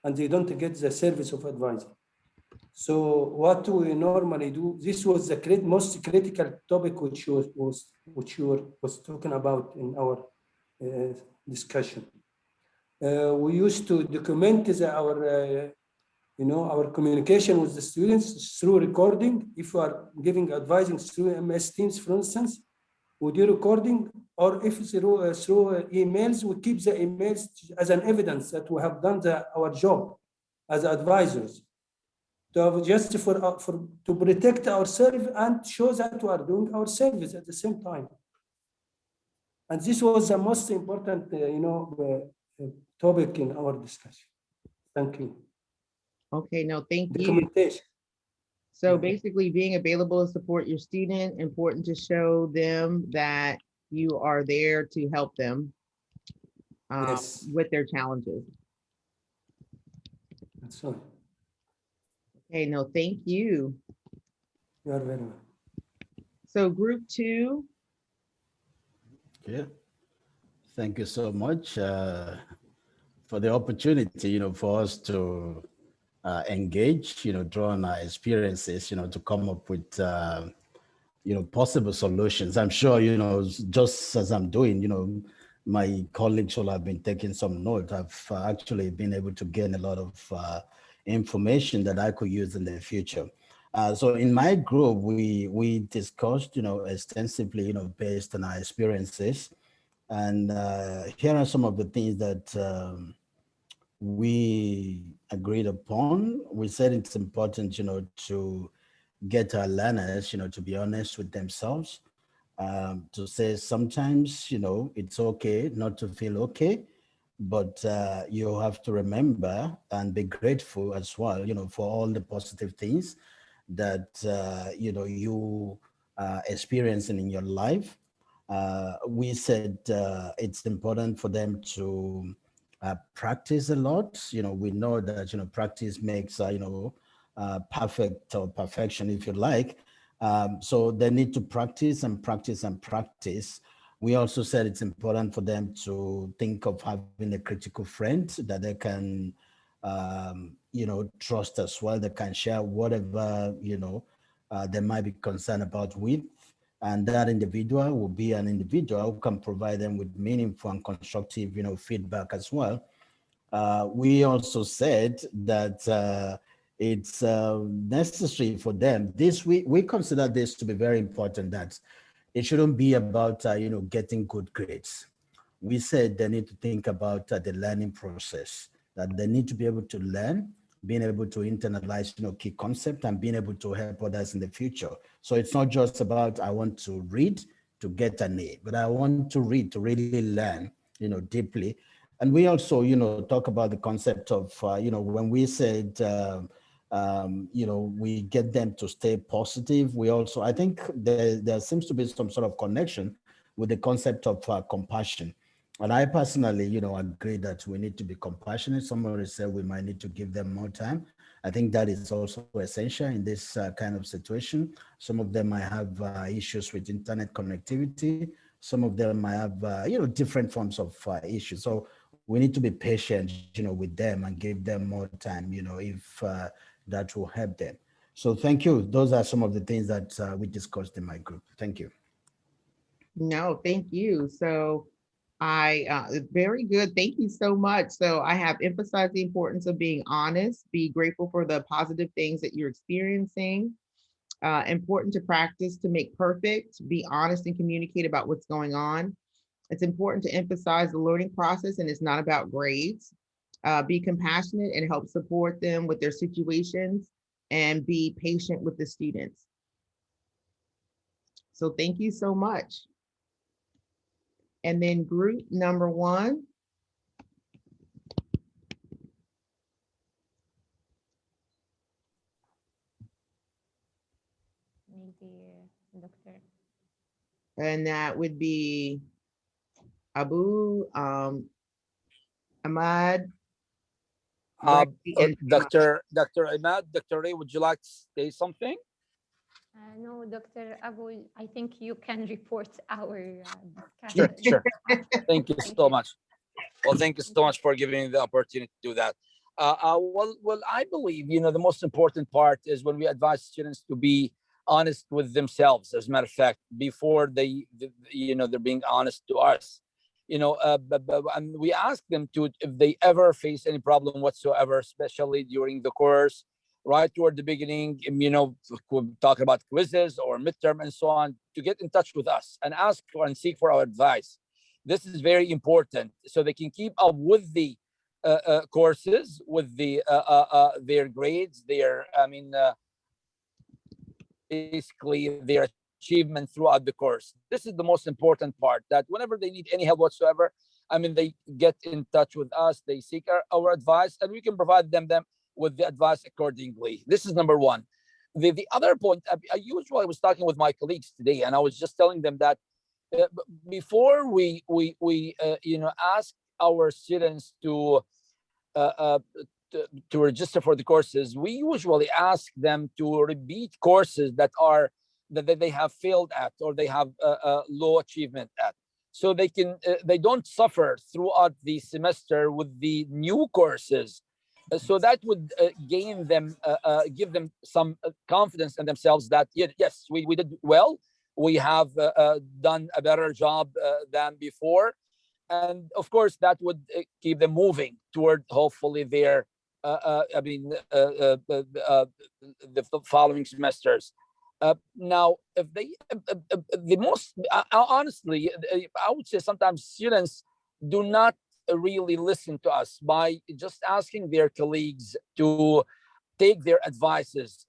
and they don't get the service of advisor. So what we normally do, this was the most critical topic which you was talking about in our discussion. We used to document our communication with the students through recording. If you are giving advising through MS Teams, for instance, we do recording, or if through emails, we keep the emails as an evidence that we have done our job as advisors. Just to protect ourselves and show that we are doing our service at the same time. And this was the most important, topic in our discussion. Thank you. Okay, no, thank you. Documentation. So basically, being available to support your student, important to show them that you are there to help them Yes. with their challenges. That's all. Okay, no, thank you. You are very well. So group 2. Okay. Thank you so much for the opportunity, for us to engage, draw on our experiences, to come up with, possible solutions. I'm sure, just as I'm doing, my colleagues will have been taking some note. I've actually been able to gain a lot of information that I could use in the future. So in my group, we discussed, extensively, based on our experiences. And here are some of the things that we agreed upon. We said it's important, to get our learners, to be honest with themselves, to say sometimes, it's okay not to feel okay, but you have to remember and be grateful as well, for all the positive things that, you are experiencing in your life. We said it's important for them to practice a lot. We know that, practice makes, perfect or perfection, if you like. So they need to practice and practice and practice. We also said it's important for them to think of having a critical friend that they can, trust as well. They can share whatever, they might be concerned about with. And that individual will be an individual who can provide them with meaningful and constructive, feedback as well. We also said that it's necessary for them. We consider this to be very important, that it shouldn't be about, getting good grades. We said they need to think about the learning process, that they need to be able to learn, being able to internalize, key concept, and being able to help others in the future. So it's not just about, I want to read to get an A, but I want to read to really learn, deeply. And we also, talk about the concept of, when we said, we get them to stay positive. We also, I think there seems to be some sort of connection with the concept of compassion. And I personally, you know, agree that we need to be compassionate. Somebody said we might need to give them more time. I think that is also essential in this kind of situation. Some of them might have issues with internet connectivity. Some of them might have, you know, different forms of issues. So we need to be patient, you know, with them and give them more time, you know, if that will help them. So thank you. Those are some of the things that we discussed in my group. Thank you. No, thank you. So very good. Thank you so much. So I have emphasized the importance of being honest, be grateful for the positive things that you're experiencing. Important to practice to make perfect, be honest and communicate about what's going on. It's important to emphasize the learning process and it's not about grades. Be compassionate and help support them with their situations and be patient with the students. So thank you so much. And then group number 1. Maybe Dr. And that would be Abu, Ahmad, and Dr. Ahmad, Dr. Ray, would you like to say something? No, Dr. Abu, I think you can report our Sure, discussion. sure. Thank you so much. Well, thank you so much for giving me the opportunity to do that. Well, I believe, you know, the most important part is when we advise students to be honest with themselves, as a matter of fact, before you know, they're being honest to us. You know, and we ask them to, if they ever face any problem whatsoever, especially during the course, right toward the beginning, you know, talk about quizzes or midterm and so on, to get in touch with us and ask for and seek for our advice. This is very important so they can keep up with the courses, with the their grades, basically their achievement throughout the course. This is the most important part, that whenever they need any help whatsoever, they get in touch with us, they seek our advice, and we can provide them with the advice accordingly. This is number one. The other point, I was talking with my colleagues today, and I was just telling them that before we ask our students to register for the courses, we usually ask them to repeat courses that they have failed at, or they have low achievement at, so they don't suffer throughout the semester with the new courses. So that would give them some confidence in themselves that yes, we did well, we have done a better job than before, and of course that would keep them moving toward hopefully their the following semesters. Now, if they the most honestly, I would say sometimes students do not really listen to us by just asking their colleagues to take their advices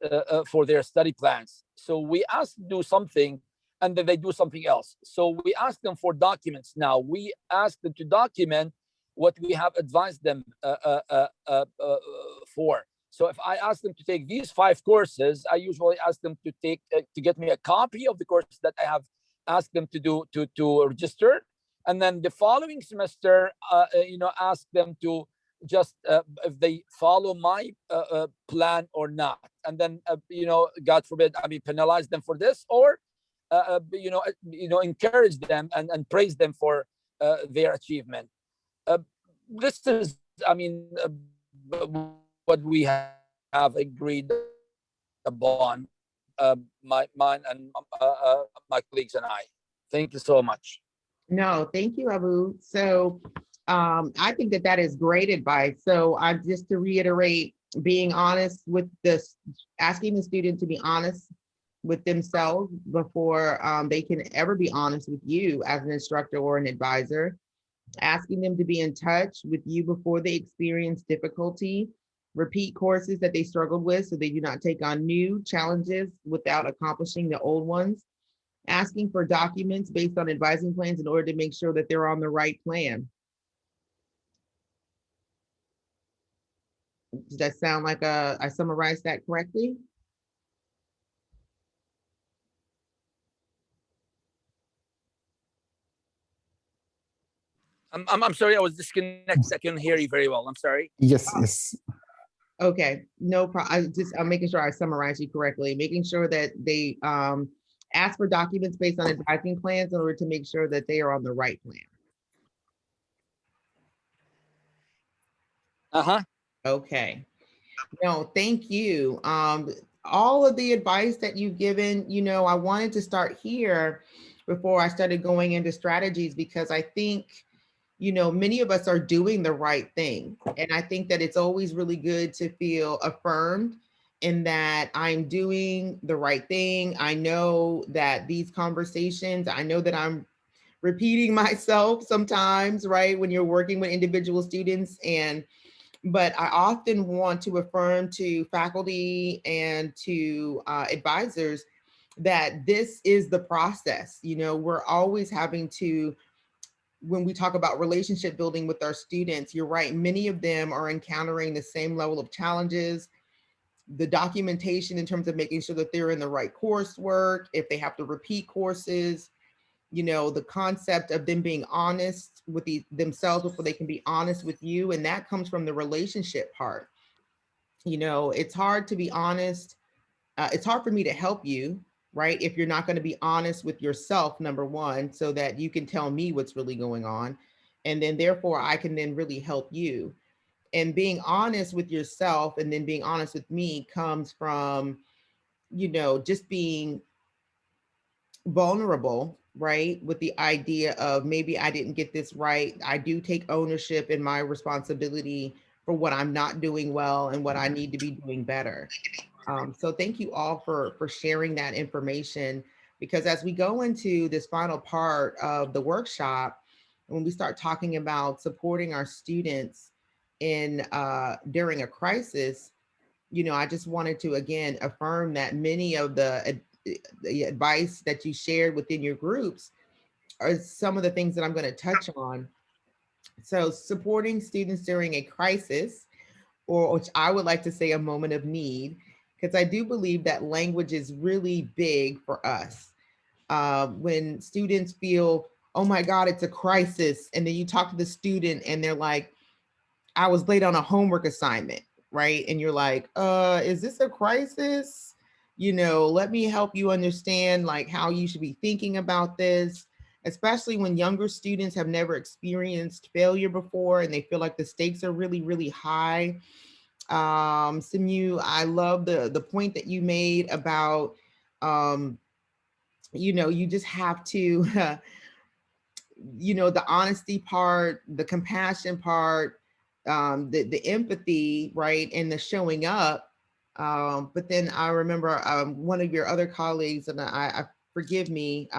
for their study plans. So we ask them to do something, and then they do something else. So we ask them for documents. Now we ask them to document what we have advised them for. So if I ask them to take these 5 courses, I usually ask them to get me a copy of the course that I have asked them to do to register, and then the following semester, ask them to just if they follow my plan or not, and then God forbid, penalize them for this, or encourage them and praise them for their achievement. This is, what we have agreed upon, mine and my colleagues and I. Thank you so much. No, thank you, Abu. So I think that is great advice. So I'm just to reiterate, being honest with this, asking the student to be honest with themselves before they can ever be honest with you as an instructor or an advisor, asking them to be in touch with you before they experience difficulty, repeat courses that they struggled with so they do not take on new challenges without accomplishing the old ones, asking for documents based on advising plans in order to make sure that they're on the right plan. Does that sound like I summarized that correctly? I'm sorry, I was disconnected. I couldn't hear you very well. I'm sorry. Yes, yes. Okay, no problem. I'm making sure I summarize you correctly, making sure that they ask for documents based on advising plans in order to make sure that they are on the right plan. Okay. No, thank you. All of the advice that you've given, I wanted to start here before I started going into strategies, because I think, many of us are doing the right thing. And I think that it's always really good to feel affirmed in that I'm doing the right thing. I know that these conversations, I know that I'm repeating myself sometimes, right? When you're working with individual students, but I often want to affirm to faculty and to advisors that this is the process. We're always having to, when we talk about relationship building with our students, you're right, many of them are encountering the same level of challenges. The documentation in terms of making sure that they're in the right coursework, if they have to repeat courses, the concept of them being honest with themselves before they can be honest with you. And that comes from the relationship part. It's hard to be honest. It's hard for me to help you, right? If you're not going to be honest with yourself, number one, so that you can tell me what's really going on. And then therefore I can then really help you. And being honest with yourself and then being honest with me comes from, just being vulnerable, right? With the idea of maybe I didn't get this right. I do take ownership and my responsibility for what I'm not doing well and what I need to be doing better. So thank you all for sharing that information, because as we go into this final part of the workshop, when we start talking about supporting our students in during a crisis, I just wanted to again affirm that many of the advice that you shared within your groups are some of the things that I'm going to touch on. So supporting students during a crisis, or which I would like to say a moment of need, because I do believe that language is really big for us. When students feel, oh my God, it's a crisis. And then you talk to the student and they're like, I was late on a homework assignment, right? And you're like, is this a crisis? Let me help you understand like how you should be thinking about this, especially when younger students have never experienced failure before and they feel like the stakes are really, really high. Simyu, I love the point that you made about, you just have to, the honesty part, the compassion part, the empathy, right? And the showing up. But then I remember one of your other colleagues, and I forgive me,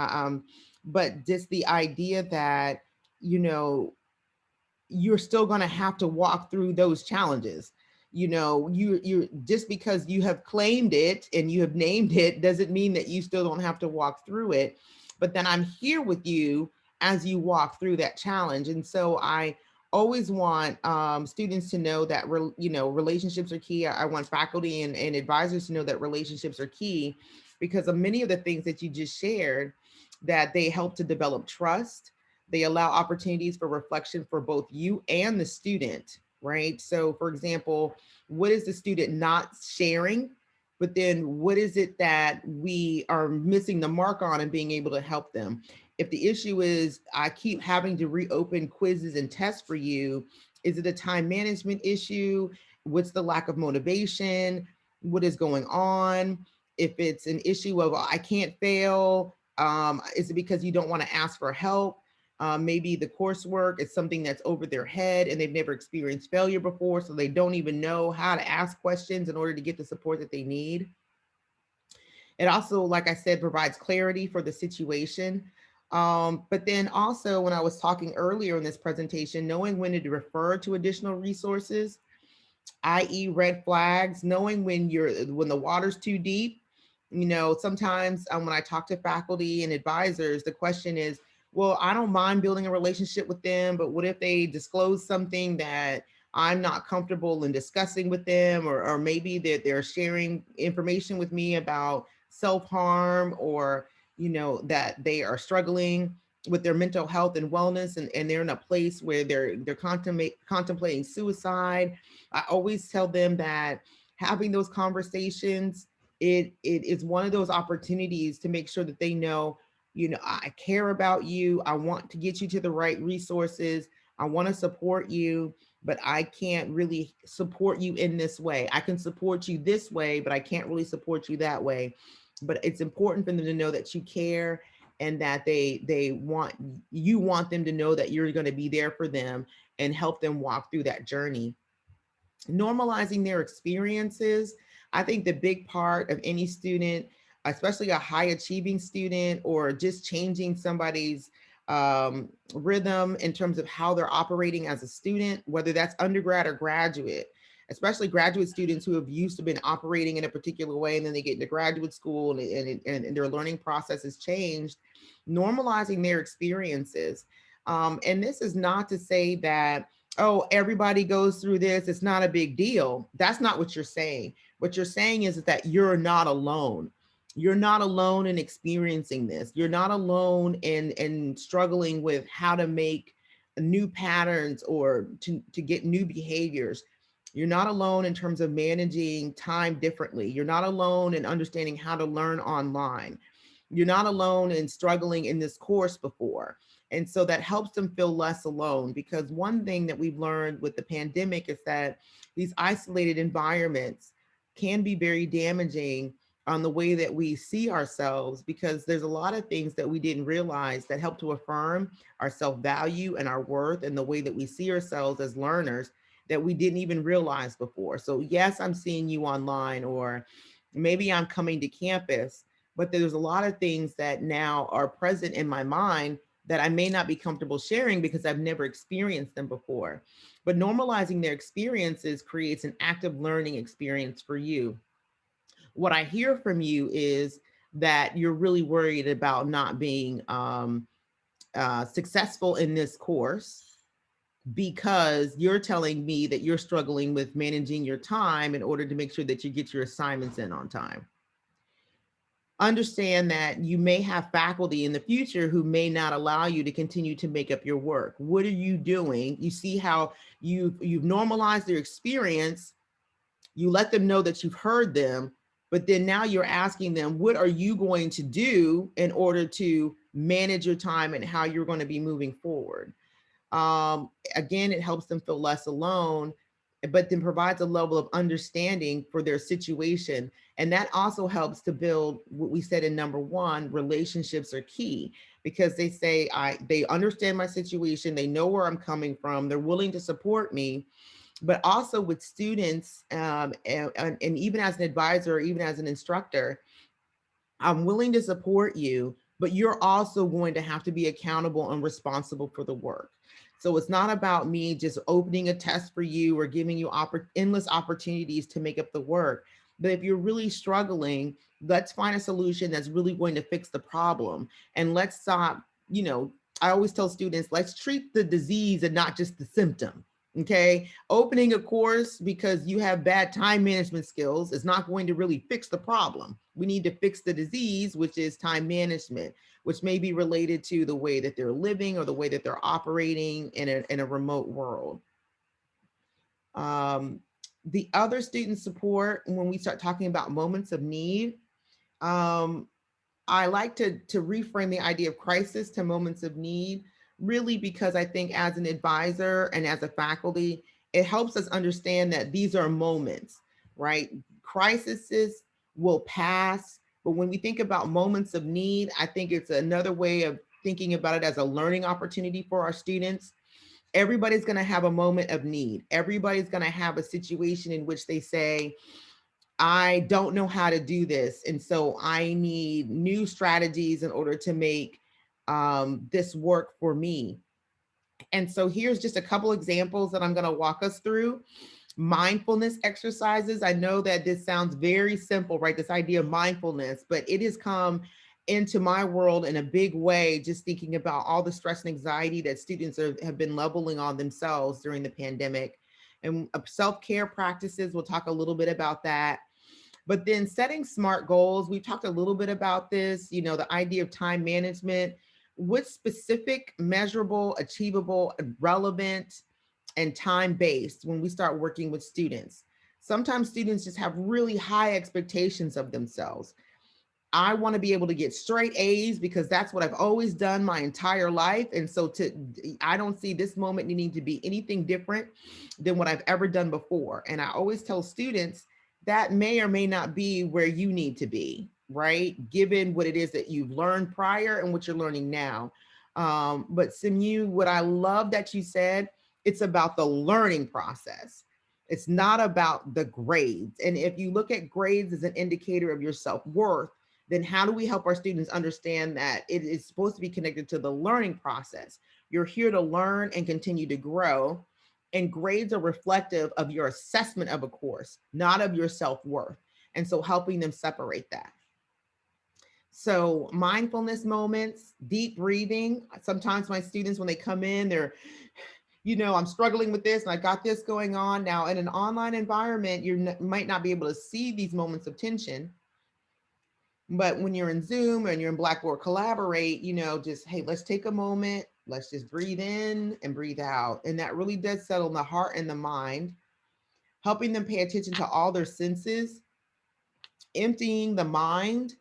but just the idea that, you're still going to have to walk through those challenges. You just because you have claimed it and you have named it doesn't mean that you still don't have to walk through it. But then I'm here with you as you walk through that challenge. And so I always want students to know that, relationships are key. I want faculty and advisors to know that relationships are key, because of many of the things that you just shared, that they help to develop trust. They allow opportunities for reflection for both you and the student, right? So for example, what is the student not sharing? But then what is it that we are missing the mark on and being able to help them? If the issue is, I keep having to reopen quizzes and tests for you, is it a time management issue? What's the lack of motivation? What is going on? If it's an issue of, I can't fail, is it because you don't want to ask for help? Maybe the coursework is something that's over their head and they've never experienced failure before, so they don't even know how to ask questions in order to get the support that they need. It also, like I said, provides clarity for the situation. But then also, when I was talking earlier in this presentation, knowing when to refer to additional resources, i.e. red flags, knowing when the water's too deep. Sometimes when I talk to faculty and advisors, the question is, well, I don't mind building a relationship with them, but what if they disclose something that I'm not comfortable in discussing with them, or maybe that they're sharing information with me about self-harm, or that they are struggling. with their mental health and wellness, and they're in a place where they're contemplating suicide. I always tell them that having those conversations, it is one of those opportunities to make sure that they know, you know, I care about you. I want to get you to the right resources. I want to support you, but I can't really support you in this way. I can support you this way, but I can't really support you that way. But it's important for them to know that you care, and that you want them to know that you're going to be there for them and help them walk through that journey. Normalizing their experiences. I think the big part of any student, especially a high achieving student, or just changing somebody's rhythm in terms of how they're operating as a student, whether that's undergrad or graduate, especially graduate students who have used to been operating in a particular way, and then they get into graduate school and their learning process has changed. Normalizing their experiences. And this is not to say that, oh, everybody goes through this, it's not a big deal. That's not what you're saying. What you're saying is that you're not alone. You're not alone in experiencing this. You're not alone in struggling with how to make new patterns or to get new behaviors. You're not alone in terms of managing time differently. You're not alone in understanding how to learn online. You're not alone in struggling in this course before. And so that helps them feel less alone, because one thing that we've learned with the pandemic is that these isolated environments can be very damaging on the way that we see ourselves, because there's a lot of things that we didn't realize that help to affirm our self-value and our worth and the way that we see ourselves as learners that we didn't even realize before. So yes, I'm seeing you online, or maybe I'm coming to campus, but there's a lot of things that now are present in my mind that I may not be comfortable sharing because I've never experienced them before. But normalizing their experiences creates an active learning experience for you. What I hear from you is that you're really worried about not being successful in this course, because you're telling me that you're struggling with managing your time in order to make sure that you get your assignments in on time. Understand that you may have faculty in the future who may not allow you to continue to make up your work. What are you doing? You see how you've normalized their experience. You let them know that you've heard them, but then now you're asking them, what are you going to do in order to manage your time and how you're going to be moving forward? Again, it helps them feel less alone, but then provides a level of understanding for their situation. And that also helps to build what we said in number one, relationships are key, because they say, they understand my situation, they know where I'm coming from, they're willing to support me. But also with students, and even as an advisor, or even as an instructor, I'm willing to support you, but you're also going to have to be accountable and responsible for the work. So it's not about me just opening a test for you or giving you endless opportunities to make up the work. But if you're really struggling, let's find a solution that's really going to fix the problem. And let's stop, I always tell students, let's treat the disease and not just the symptom. Okay, opening a course because you have bad time management skills is not going to really fix the problem. We need to fix the disease, which is time management, which may be related to the way that they're living or the way that they're operating in a remote world. The other student support, when we start talking about moments of need, I like to reframe the idea of crisis to moments of need, really because I think as an advisor and as a faculty, it helps us understand that these are moments, right? Crises will pass, but when we think about moments of need, I think it's another way of thinking about it as a learning opportunity for our students. Everybody's going to have a moment of need. Everybody's going to have a situation in which they say, I don't know how to do this, and so I need new strategies in order to make this work for me. And so here's just a couple examples that I'm going to walk us through. Mindfulness exercises. I know that this sounds very simple, right? This idea of mindfulness, but it has come into my world in a big way, just thinking about all the stress and anxiety that students have been leveling on themselves during the pandemic. And self-care practices, we'll talk a little bit about that. But then setting SMART goals, we've talked a little bit about this, the idea of time management. what's specific, measurable, achievable, relevant, and time-based when we start working with students. Sometimes students just have really high expectations of themselves. I want to be able to get straight A's because that's what I've always done my entire life. And so I don't see this moment needing to be anything different than what I've ever done before. And I always tell students that may or may not be where you need to be, right? Given what it is that you've learned prior and what you're learning now. But Simyu, what I love that you said, it's about the learning process. It's not about the grades. And if you look at grades as an indicator of your self-worth, then how do we help our students understand that it is supposed to be connected to the learning process? You're here to learn and continue to grow, and grades are reflective of your assessment of a course, not of your self-worth. And so helping them separate that. So mindfulness moments, deep breathing. Sometimes my students, when they come in, they're, I'm struggling with this and I got this going on. Now in an online environment, you might not be able to see these moments of tension. But when you're in Zoom and you're in Blackboard Collaborate, just, hey, let's take a moment. Let's just breathe in and breathe out. And that really does settle the heart and the mind, helping them pay attention to all their senses, emptying the mind,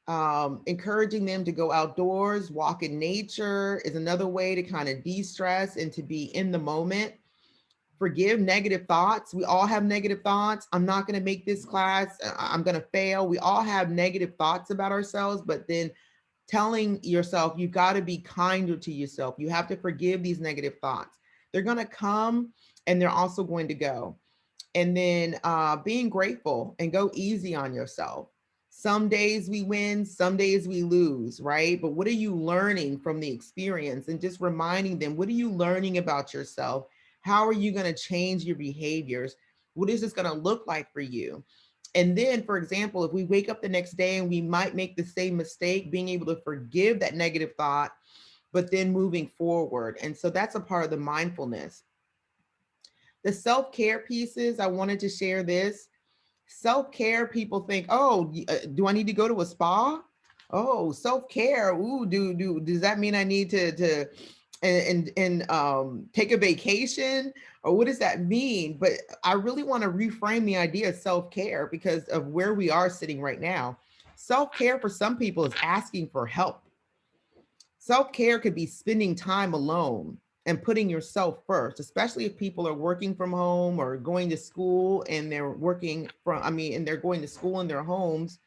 encouraging them to go outdoors, walk in nature is another way to kind of de-stress and to be in the moment. Forgive negative thoughts. We all have negative thoughts. I'm not going to make this class. I'm going to fail. We all have negative thoughts about ourselves, but then telling yourself, you've got to be kinder to yourself. You have to forgive these negative thoughts. They're going to come and they're also going to go. And then being grateful and go easy on yourself. Some days we win, some days we lose, right? But what are you learning from the experience? And just reminding them, what are you learning about yourself? How are you going to change your behaviors? What is this going to look like for you? And then, for example, if we wake up the next day and we might make the same mistake, being able to forgive that negative thought, but then moving forward. And so that's a part of the mindfulness. The self-care pieces, I wanted to share this. Self-care, people think, oh, do I need to go to a spa? Oh, self-care. Ooh, does that mean I need to take a vacation, or what does that mean? But I really want to reframe the idea of self-care because of where we are sitting right now. Self-care for some people is asking for help. Self-care could be spending time alone and putting yourself first, especially if people are working from home or going to school and they're they're going to school in their homes.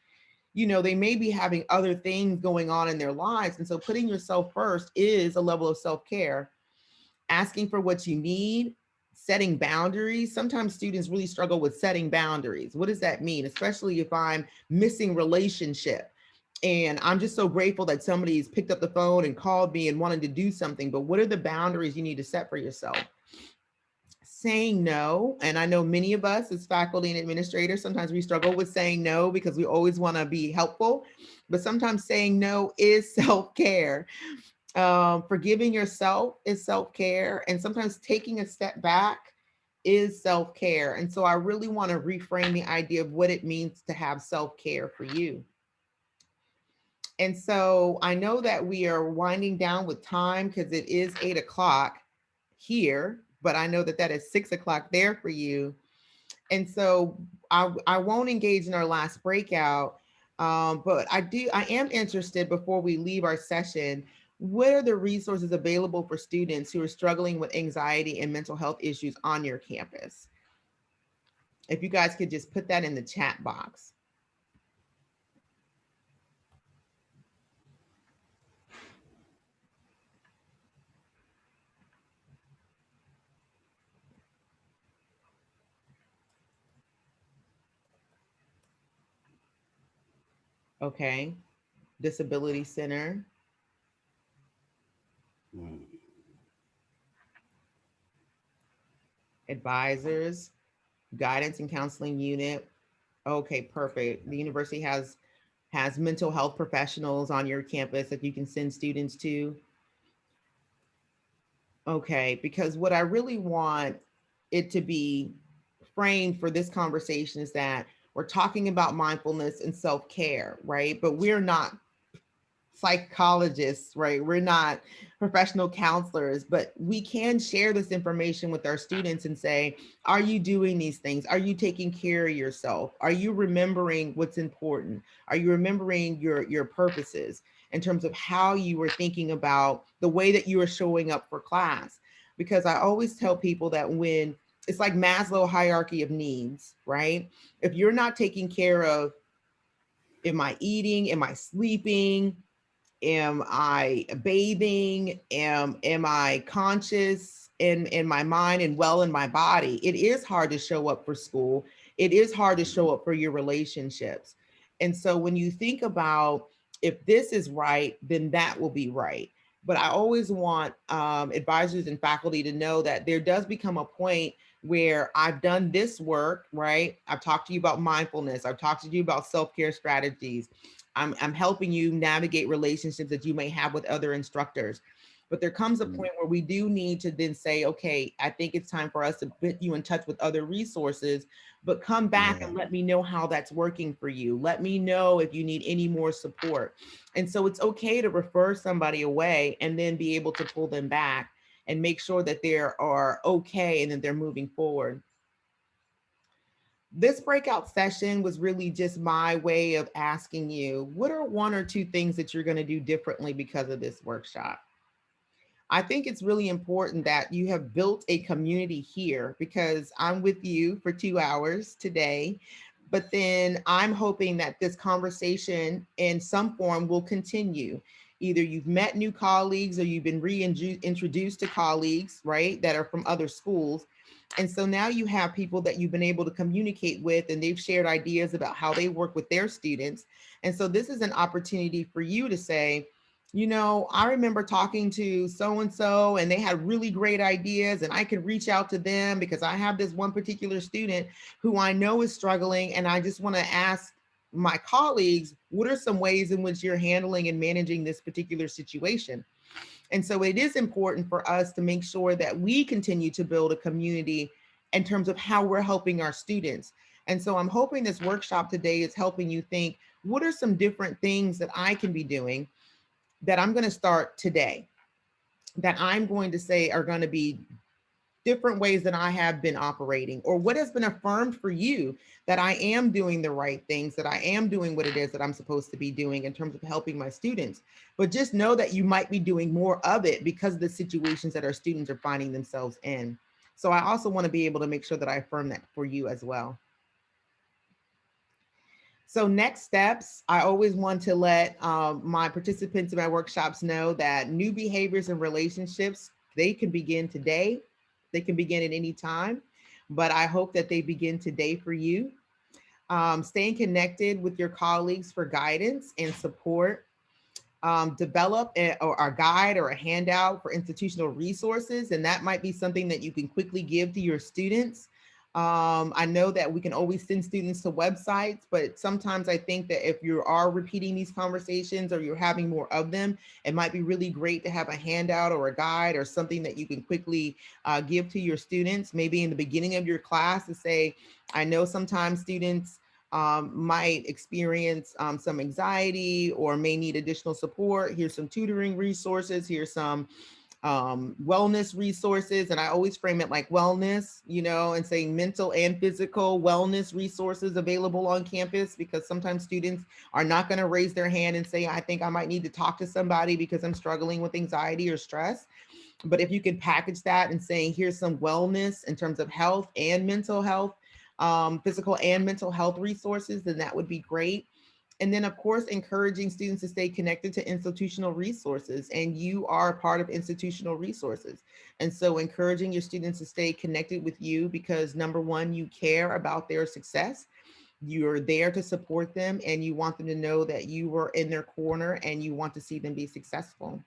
They may be having other things going on in their lives. And so putting yourself first is a level of self-care. Asking for what you need, setting boundaries. Sometimes students really struggle with setting boundaries. What does that mean? Especially if I'm missing relationship. And I'm just so grateful that somebody's picked up the phone and called me and wanted to do something. But what are the boundaries you need to set for yourself? Saying no. And I know many of us as faculty and administrators, sometimes we struggle with saying no because we always want to be helpful, but sometimes saying no is self-care. Forgiving yourself is self-care. And sometimes taking a step back is self-care. And so I really want to reframe the idea of what it means to have self-care for you. And so I know that we are winding down with time because it is 8 o'clock here, but I know that that is 6 o'clock there for you. And so I won't engage in our last breakout, but I am interested before we leave our session, what are the resources available for students who are struggling with anxiety and mental health issues on your campus? If you guys could just put that in the chat box. Okay, Disability Center. Advisors, Guidance and Counseling Unit. Okay, perfect. The university has mental health professionals on your campus that you can send students to. Okay, because what I really want it to be framed for this conversation is that we're talking about mindfulness and self-care, right? But we're not psychologists, right? We're not professional counselors, but we can share this information with our students and say, are you doing these things? Are you taking care of yourself? Are you remembering what's important? Are you remembering your purposes in terms of how you were thinking about the way that you are showing up for class? Because I always tell people that when it's like Maslow hierarchy of needs, right? If you're not taking care of, am I eating? Am I sleeping? Am I bathing? Am I conscious in my mind and well in my body? It is hard to show up for school. It is hard to show up for your relationships. And so when you think about if this is right, then that will be right. But I always want advisors and faculty to know that there does become a point where I've done this work, right? I've talked to you about mindfulness. I've talked to you about self-care strategies. I'm helping you navigate relationships that you may have with other instructors. But there comes a point where we do need to then say, okay, I think it's time for us to put you in touch with other resources, but come back and let me know how that's working for you. Let me know if you need any more support. And so it's okay to refer somebody away and then be able to pull them back and make sure that they are okay and that they're moving forward. This breakout session was really just my way of asking you, what are one or two things that you're going to do differently because of this workshop? I think it's really important that you have built a community here because I'm with you for 2 hours today, but then I'm hoping that this conversation in some form will continue. Either you've met new colleagues or you've been reintroduced to colleagues, right, that are from other schools. And so now you have people that you've been able to communicate with and they've shared ideas about how they work with their students. And so this is an opportunity for you to say, you know, I remember talking to so-and-so and they had really great ideas and I could reach out to them because I have this one particular student who I know is struggling. And I just want to ask my colleagues, what are some ways in which you're handling and managing this particular situation? And so it is important for us to make sure that we continue to build a community in terms of how we're helping our students. And so I'm hoping this workshop today is helping you think, what are some different things that I can be doing that I'm going to start today, that I'm going to say are going to be different ways that I have been operating, or what has been affirmed for you that I am doing the right things, that I am doing what it is that I'm supposed to be doing in terms of helping my students. But just know that you might be doing more of it because of the situations that our students are finding themselves in. So I also want to be able to make sure that I affirm that for you as well. So next steps, I always want to let my participants in my workshops know that new behaviors and relationships, they can begin today. They can begin at any time, but I hope that they begin today for you. Staying connected with your colleagues for guidance and support. Develop a guide or a handout for institutional resources, and that might be something that you can quickly give to your students. I know that we can always send students to websites, but sometimes I think that if you are repeating these conversations or you're having more of them, it might be really great to have a handout or a guide or something that you can quickly give to your students, maybe in the beginning of your class to say, I know sometimes students might experience some anxiety or may need additional support. Here's some tutoring resources. Here's some wellness resources. And I always frame it like wellness, you know, and saying mental and physical wellness resources available on campus, because sometimes students are not going to raise their hand and say, I think I might need to talk to somebody because I'm struggling with anxiety or stress. But if you can package that and saying, here's some wellness in terms of health and mental health, physical and mental health resources, then that would be great. And then, of course, encouraging students to stay connected to institutional resources, and you are a part of institutional resources. And so encouraging your students to stay connected with you because, number one, you care about their success. You're there to support them, and you want them to know that you are in their corner and you want to see them be successful.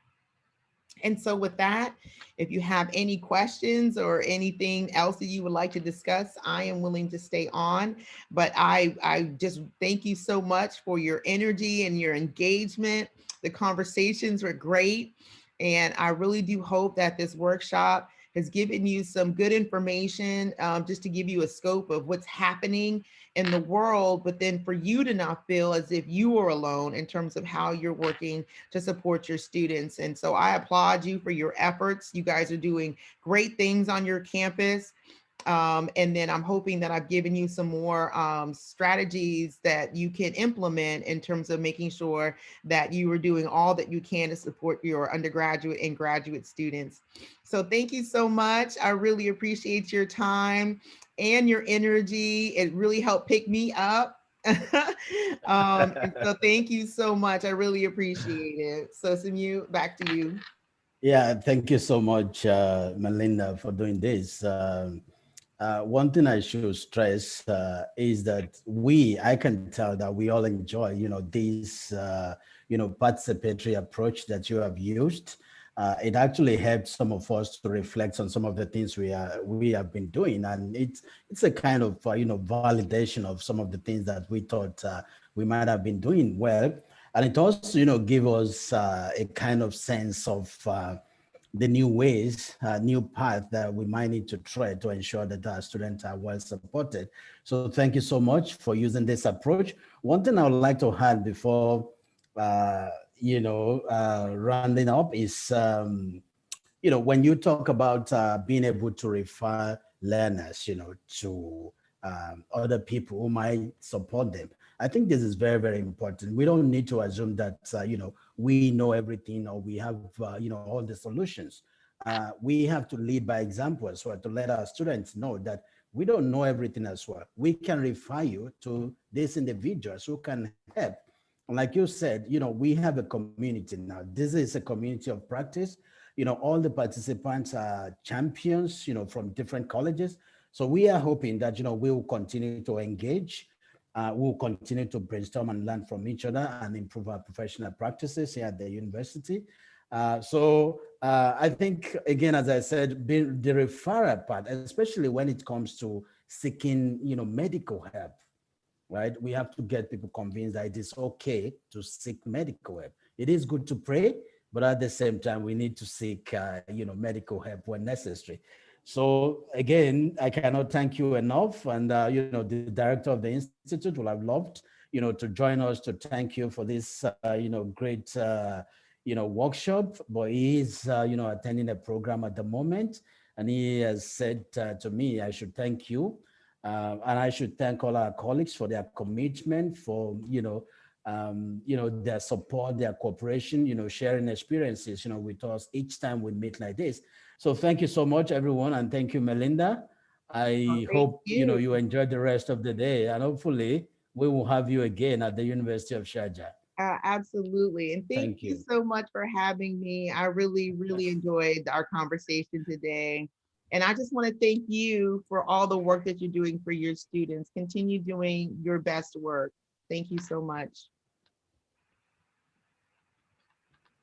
And so with that, if you have any questions or anything else that you would like to discuss, I am willing to stay on. But I just thank you so much for your energy and your engagement. The conversations were great. And I really do hope that this workshop has given you some good information, just to give you a scope of what's happening in the world, but then for you to not feel as if you are alone in terms of how you're working to support your students. And so I applaud you for your efforts. You guys are doing great things on your campus. And then I'm hoping that I've given you some more strategies that you can implement in terms of making sure that you are doing all that you can to support your undergraduate and graduate students. So thank you so much. I really appreciate your time and your energy. It really helped pick me up. And so thank you so much. I really appreciate it. So Semu, back to you. Yeah, thank you so much, Melinda, for doing this. One thing I should stress is that I can tell that we all enjoy, this, participatory approach that you have used. It actually helped some of us to reflect on some of the things we have been doing, and it's a kind of validation of some of the things that we thought we might have been doing well, and it also give us a kind of sense of the new ways, new path that we might need to tread to ensure that our students are well supported. So thank you so much for using this approach. One thing I would like to add before, rounding up is, when you talk about being able to refer learners, to other people who might support them. I think this is very, very important. We don't need to assume that, we know everything or we have, all the solutions. We have to lead by example as well to let our students know that we don't know everything as well. We can refer you to these individuals who can help. And like you said, we have a community now. This is a community of practice. All the participants are champions, from different colleges. So we are hoping that, we will continue to engage. We'll continue to brainstorm and learn from each other and improve our professional practices here at the university. So I think, again, as I said, the referral part, especially when it comes to seeking, medical help, right? We have to get people convinced that it is okay to seek medical help. It is good to pray, but at the same time, we need to seek, medical help when necessary. So again, I cannot thank you enough. And, the director of the Institute will have loved, to join us to thank you for this, great, workshop. But he is, attending a program at the moment. And he has said to me, I should thank you. And I should thank all our colleagues for their commitment, for, their support, their cooperation, sharing experiences, with us each time we meet like this. So thank you so much, everyone. And thank you, Melinda. I hope, you enjoy the rest of the day, and hopefully we will have you again at the University of Sharjah. Absolutely. And thank you so much for having me. I really, really enjoyed our conversation today. And I just want to thank you for all the work that you're doing for your students. Continue doing your best work. Thank you so much.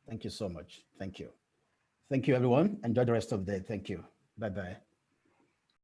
Thank you so much. Thank you. Thank you, everyone. Enjoy the rest of the day. Thank you. Bye-bye.